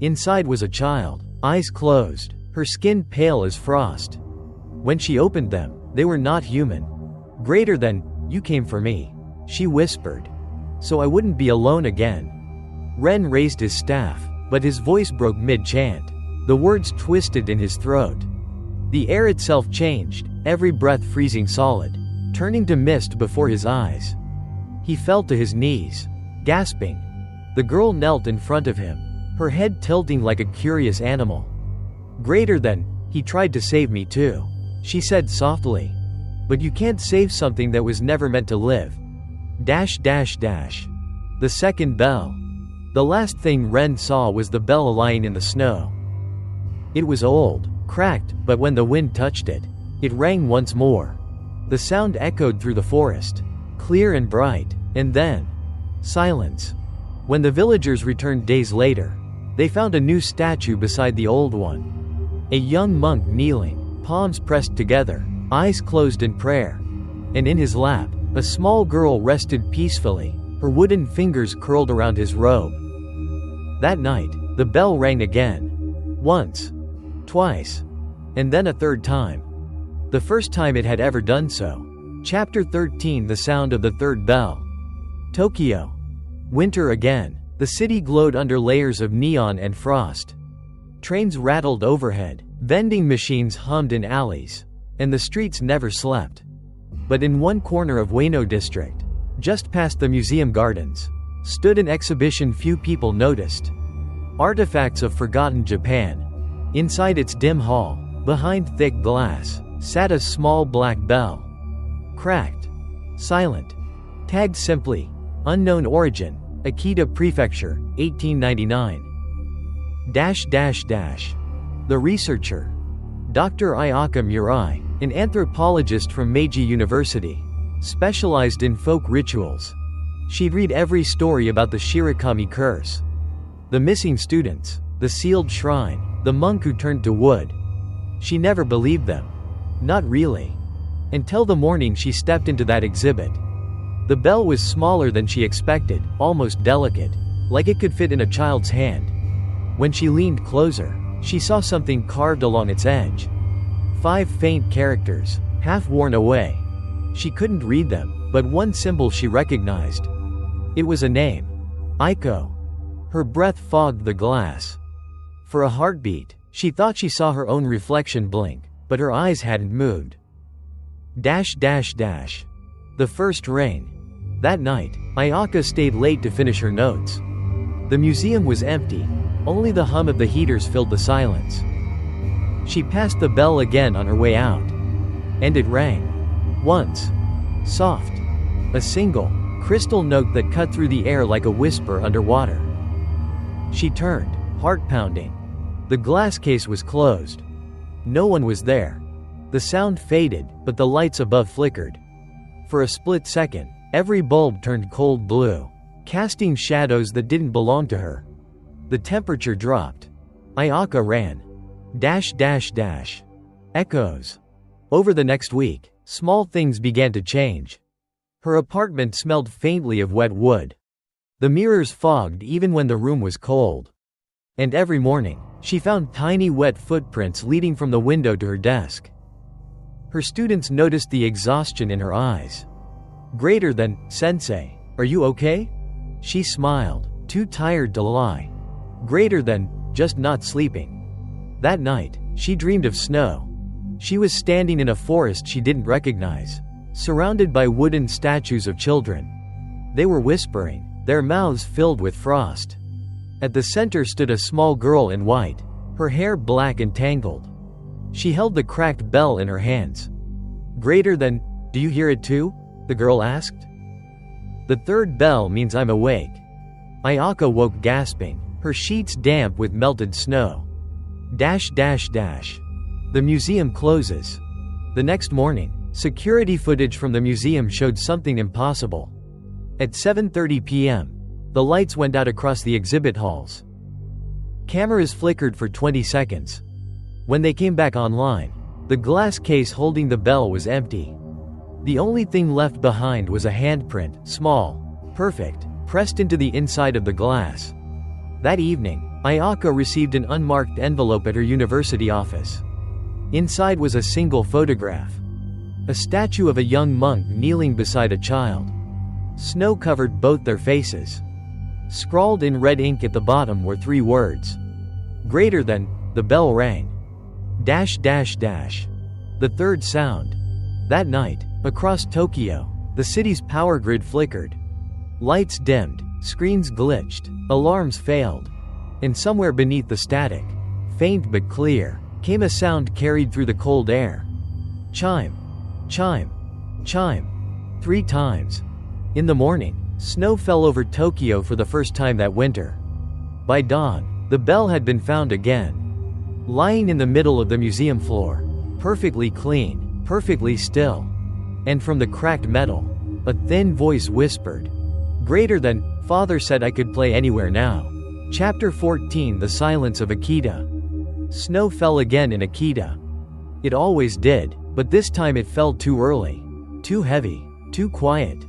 Inside was a child, eyes closed, her skin pale as frost. When she opened them, they were not human. Greater than, you came for me, she whispered. So I wouldn't be alone again. Ren raised his staff, but his voice broke mid-chant. The words twisted in his throat. The air itself changed, every breath freezing solid, turning to mist before his eyes. He fell to his knees, gasping. The girl knelt in front of him, her head tilting like a curious animal. Greater than, he tried to save me too, she said softly. But you can't save something that was never meant to live. The second bell. The last thing Ren saw was the bell lying in the snow. It was old, cracked, but when the wind touched it, it rang once more. The sound echoed through the forest, clear and bright, and then, silence. When the villagers returned days later, they found a new statue beside the old one. A young monk kneeling, palms pressed together, eyes closed in prayer. And in his lap, a small girl rested peacefully, her wooden fingers curled around his robe. That night, the bell rang again. Once. Twice. And then a third time. The first time it had ever done so. Chapter 13 The Sound of the Third Bell. Tokyo. Winter again. The city glowed under layers of neon and frost. Trains rattled overhead, vending machines hummed in alleys, and the streets never slept. But in one corner of Ueno district, just past the museum gardens, stood an exhibition few people noticed. Artifacts of forgotten Japan. Inside its dim hall, behind thick glass, sat a small black bell. Cracked. Silent. Tagged simply, unknown origin, Akita Prefecture, 1899. The researcher. Dr. Ayaka Murai, an anthropologist from Meiji University, specialized in folk rituals. She'd read every story about the Shirokami curse. The missing students, the sealed shrine, the monk who turned to wood. She never believed them. Not really. Until the morning she stepped into that exhibit. The bell was smaller than she expected, almost delicate, like it could fit in a child's hand. When she leaned closer, she saw something carved along its edge. 5 faint characters, half worn away. She couldn't read them, but one symbol she recognized. It was a name. Aiko. Her breath fogged the glass. For a heartbeat, she thought she saw her own reflection blink, but her eyes hadn't moved. The first rain. That night, Ayaka stayed late to finish her notes. The museum was empty. Only the hum of the heaters filled the silence. She passed the bell again on her way out. And it rang. Once. Soft. A single, crystal note that cut through the air like a whisper underwater. She turned, heart pounding. The glass case was closed. No one was there. The sound faded, but the lights above flickered. For a split second, every bulb turned cold blue, casting shadows that didn't belong to her. The temperature dropped. Ayaka ran. Echoes. Over the next week, small things began to change. Her apartment smelled faintly of wet wood. The mirrors fogged even when the room was cold. And every morning, she found tiny wet footprints leading from the window to her desk. Her students noticed the exhaustion in her eyes. Greater than, "Sensei, are you okay?" She smiled, too tired to lie. Greater than, "Just not sleeping." That night, she dreamed of snow. She was standing in a forest she didn't recognize, surrounded by wooden statues of children. They were whispering, their mouths filled with frost. At the center stood a small girl in white, her hair black and tangled. She held the cracked bell in her hands. "Greater than, do you hear it too?" the girl asked. "The third bell means I'm awake." Ayaka woke gasping, her sheets damp with melted snow. The museum closes. The next morning, security footage from the museum showed something impossible. At 7:30 p.m., the lights went out across the exhibit halls. Cameras flickered for 20 seconds. When they came back online, the glass case holding the bell was empty. The only thing left behind was a handprint, small, perfect, pressed into the inside of the glass. That evening, Ayaka received an unmarked envelope at her university office. Inside was a single photograph. A statue of a young monk kneeling beside a child. Snow covered both their faces. Scrawled in red ink at the bottom were 3 words. Greater than, the bell rang. The third sound. That night, across Tokyo, the city's power grid flickered. Lights dimmed, screens glitched, alarms failed. And somewhere beneath the static, faint but clear, came a sound carried through the cold air. Chime. Chime. Chime. 3 times. In the morning, snow fell over Tokyo for the first time that winter. By dawn, the bell had been found again. Lying in the middle of the museum floor, perfectly clean, perfectly still. And from the cracked metal, a thin voice whispered, "Greater than, Father said I could play anywhere now." Chapter 14 The Silence of Akita. Snow fell again in Akita. It always did, but this time it fell too early. Too heavy, too quiet.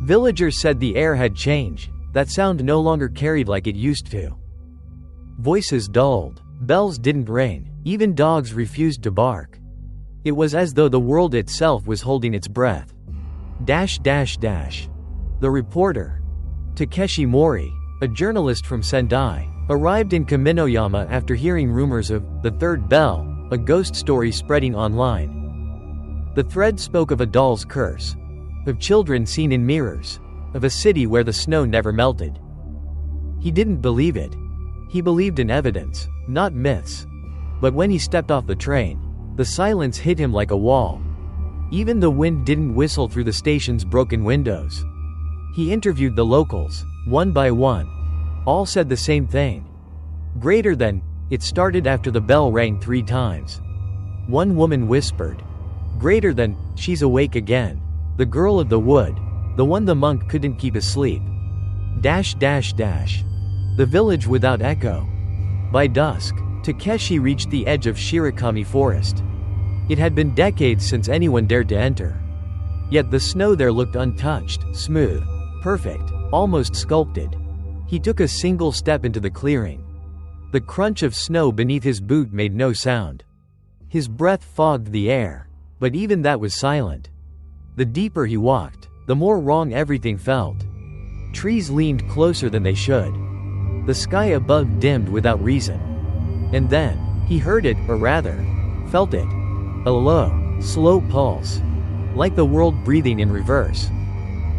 Villagers said the air had changed, that sound no longer carried like it used to. Voices dulled. Bells didn't ring, even dogs refused to bark. It was as though the world itself was holding its breath. The reporter, Takeshi Mori, a journalist from Sendai, arrived in Kaminoyama after hearing rumors of the third bell, a ghost story spreading online. The thread spoke of a doll's curse, of children seen in mirrors, of a city where the snow never melted. He didn't believe it. He believed in evidence, not myths. But when he stepped off the train, the silence hit him like a wall. Even the wind didn't whistle through the station's broken windows. He interviewed the locals, one by one. All said the same thing. Greater than, it started after the bell rang 3 times. One woman whispered, greater than, she's awake again. The girl of the wood, the one the monk couldn't keep asleep. The village without echo. By dusk, Takeshi reached the edge of Shirakami Forest. It had been decades since anyone dared to enter. Yet the snow there looked untouched, smooth, perfect, almost sculpted. He took a single step into the clearing. The crunch of snow beneath his boot made no sound. His breath fogged the air, but even that was silent. The deeper he walked, the more wrong everything felt. Trees leaned closer than they should. The sky above dimmed without reason. And then, he heard it, or rather, felt it. A low, slow pulse. Like the world breathing in reverse.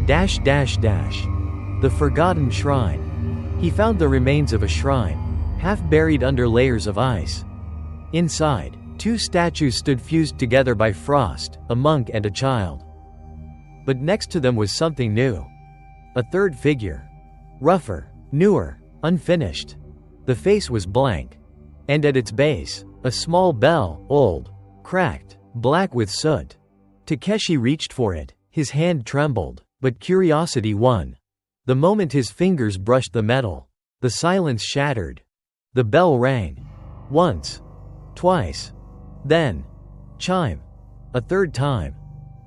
The forgotten shrine. He found the remains of a shrine, half buried under layers of ice. Inside, 2 statues stood fused together by frost, a monk and a child. But next to them was something new. A third figure. Rougher, newer, unfinished. The face was blank. And at its base, a small bell, old, cracked, black with soot. Takeshi reached for it, his hand trembled, but curiosity won. The moment his fingers brushed the metal, the silence shattered. The bell rang. Once. Twice. Then. Chime. A third time.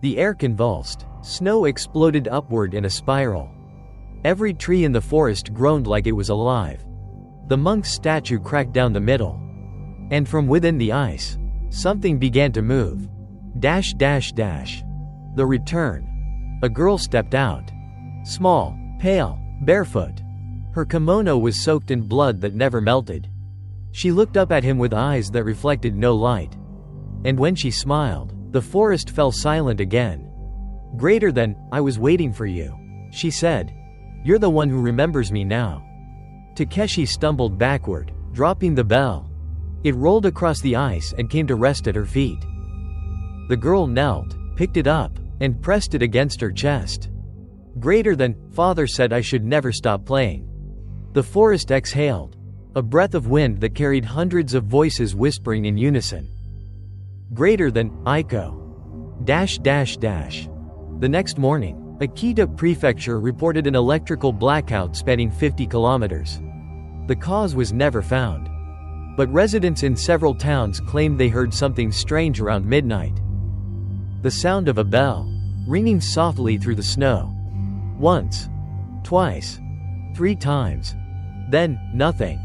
The air convulsed. Snow exploded upward in a spiral. Every tree in the forest groaned like it was alive. The monk's statue cracked down the middle. And from within the ice, something began to move. The return. A girl stepped out. Small, pale, barefoot. Her kimono was soaked in blood that never melted. She looked up at him with eyes that reflected no light. And when she smiled, the forest fell silent again. Greater than, I was waiting for you, she said. You're the one who remembers me now. Takeshi stumbled backward, dropping the bell. It rolled across the ice and came to rest at her feet. The girl knelt, picked it up, and pressed it against her chest. Greater than, father said I should never stop playing. The forest exhaled, a breath of wind that carried hundreds of voices whispering in unison. Greater than, Aiko. The next morning, Akita Prefecture reported an electrical blackout spanning 50 kilometers. The cause was never found. But residents in several towns claimed they heard something strange around midnight. The sound of a bell, ringing softly through the snow. Once. Twice. 3 times. Then, nothing.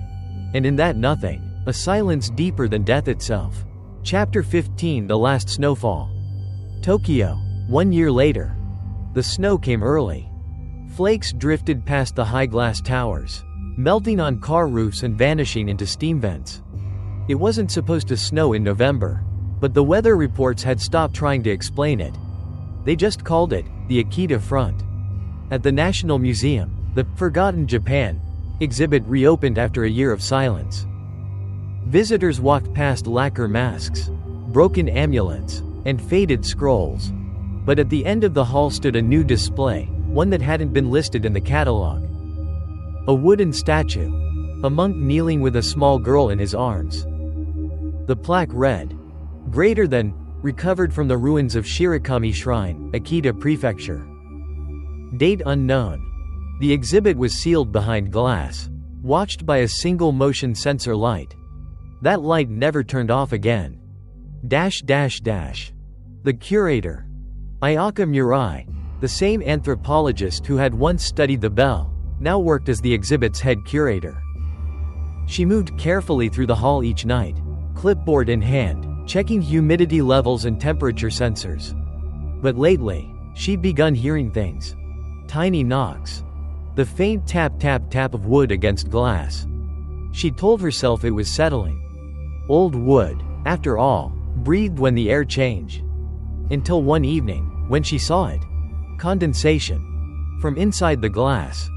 And in that nothing, a silence deeper than death itself. Chapter 15 The Last Snowfall. Tokyo, 1 year later. The snow came early. Flakes drifted past the high glass towers, melting on car roofs and vanishing into steam vents. It wasn't supposed to snow in November, but the weather reports had stopped trying to explain it. They just called it the Akita Front. At the National Museum, the Forgotten Japan exhibit reopened after a year of silence. Visitors walked past lacquer masks, broken amulets, and faded scrolls. But at the end of the hall stood a new display, one that hadn't been listed in the catalog. A wooden statue. A monk kneeling with a small girl in his arms. The plaque read, Greater than, recovered from the ruins of Shirakami Shrine, Akita Prefecture. Date unknown. The exhibit was sealed behind glass, watched by a single motion sensor light. That light never turned off again. The curator. Ayaka Murai, the same anthropologist who had once studied the bell, now worked as the exhibit's head curator. She moved carefully through the hall each night, clipboard in hand, checking humidity levels and temperature sensors. But lately, She'd begun hearing things. Tiny knocks. The faint tap-tap-tap of wood against glass. She told herself it was settling. Old wood, after all, breathed when the air changed. Until one evening, when she saw it. Condensation. From inside the glass.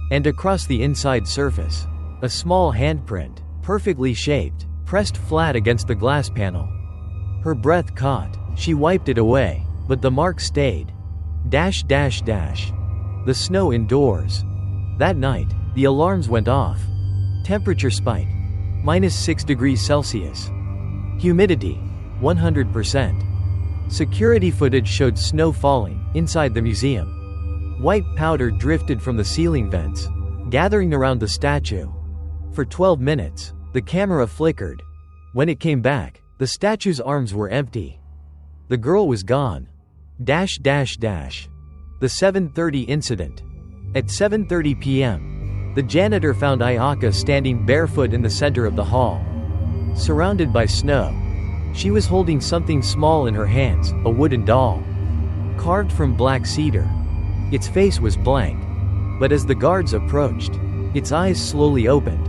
And across the inside surface. A small handprint, perfectly shaped, pressed flat against the glass panel. Her breath caught. She wiped it away, but the mark stayed. Dash dash dash. The snow indoors. That night, the alarms went off. Temperature spike. -6 degrees Celsius. Humidity. 100%. Security footage showed snow falling inside the museum. White powder drifted from the ceiling vents, gathering around the statue. For 12 minutes, the camera flickered. When it came back, the statue's arms were empty. The girl was gone. Dash dash dash. The 7:30 incident. At 7:30 p.m., the janitor found Ayaka standing barefoot in the center of the hall. Surrounded by snow. She was holding something small in her hands, a wooden doll. Carved from black cedar. Its face was blank. But as the guards approached, its eyes slowly opened.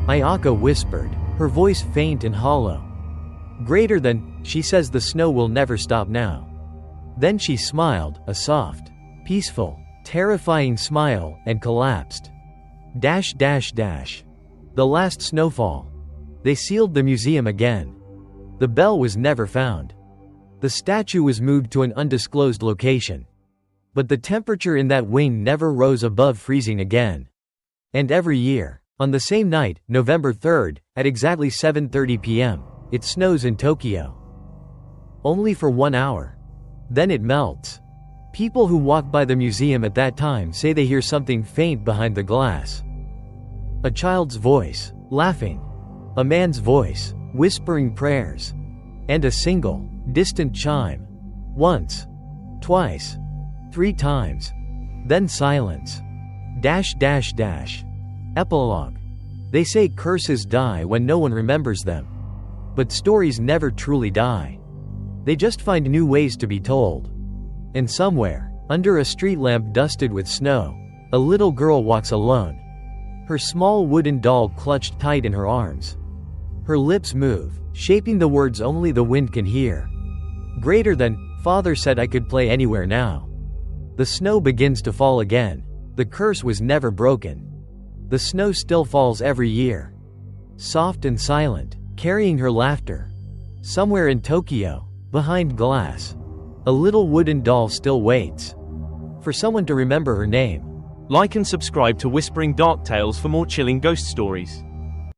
Ayaka whispered, her voice faint and hollow. "Greater than," she says, "the snow will never stop now." Then she smiled, a soft, peaceful, terrifying smile, and collapsed. Dash dash dash. The Last Snowfall. They sealed the museum again. The bell was never found. The statue was moved to an undisclosed location. But the temperature in that wing never rose above freezing again. And every year, on the same night, November 3rd, at exactly 7:30 p.m., it snows in Tokyo. Only for 1 hour. Then it melts. People who walk by the museum at that time say they hear something faint behind the glass. A child's voice, laughing. A man's voice, whispering prayers. And a single, distant chime. Once. Twice. 3 times. Then silence. Dash dash dash. Epilogue. They say curses die when no one remembers them. But stories never truly die. They just find new ways to be told. And somewhere, under a street lamp dusted with snow, a little girl walks alone. Her small wooden doll clutched tight in her arms. Her lips move, shaping the words only the wind can hear. Greater than, Father said I could play anywhere now. The snow begins to fall again. The curse was never broken. The snow still falls every year. Soft and silent, carrying her laughter. Somewhere in Tokyo, behind glass, a little wooden doll still waits for someone to remember her name. Like and subscribe to Whispering Dark Tales for more chilling ghost stories.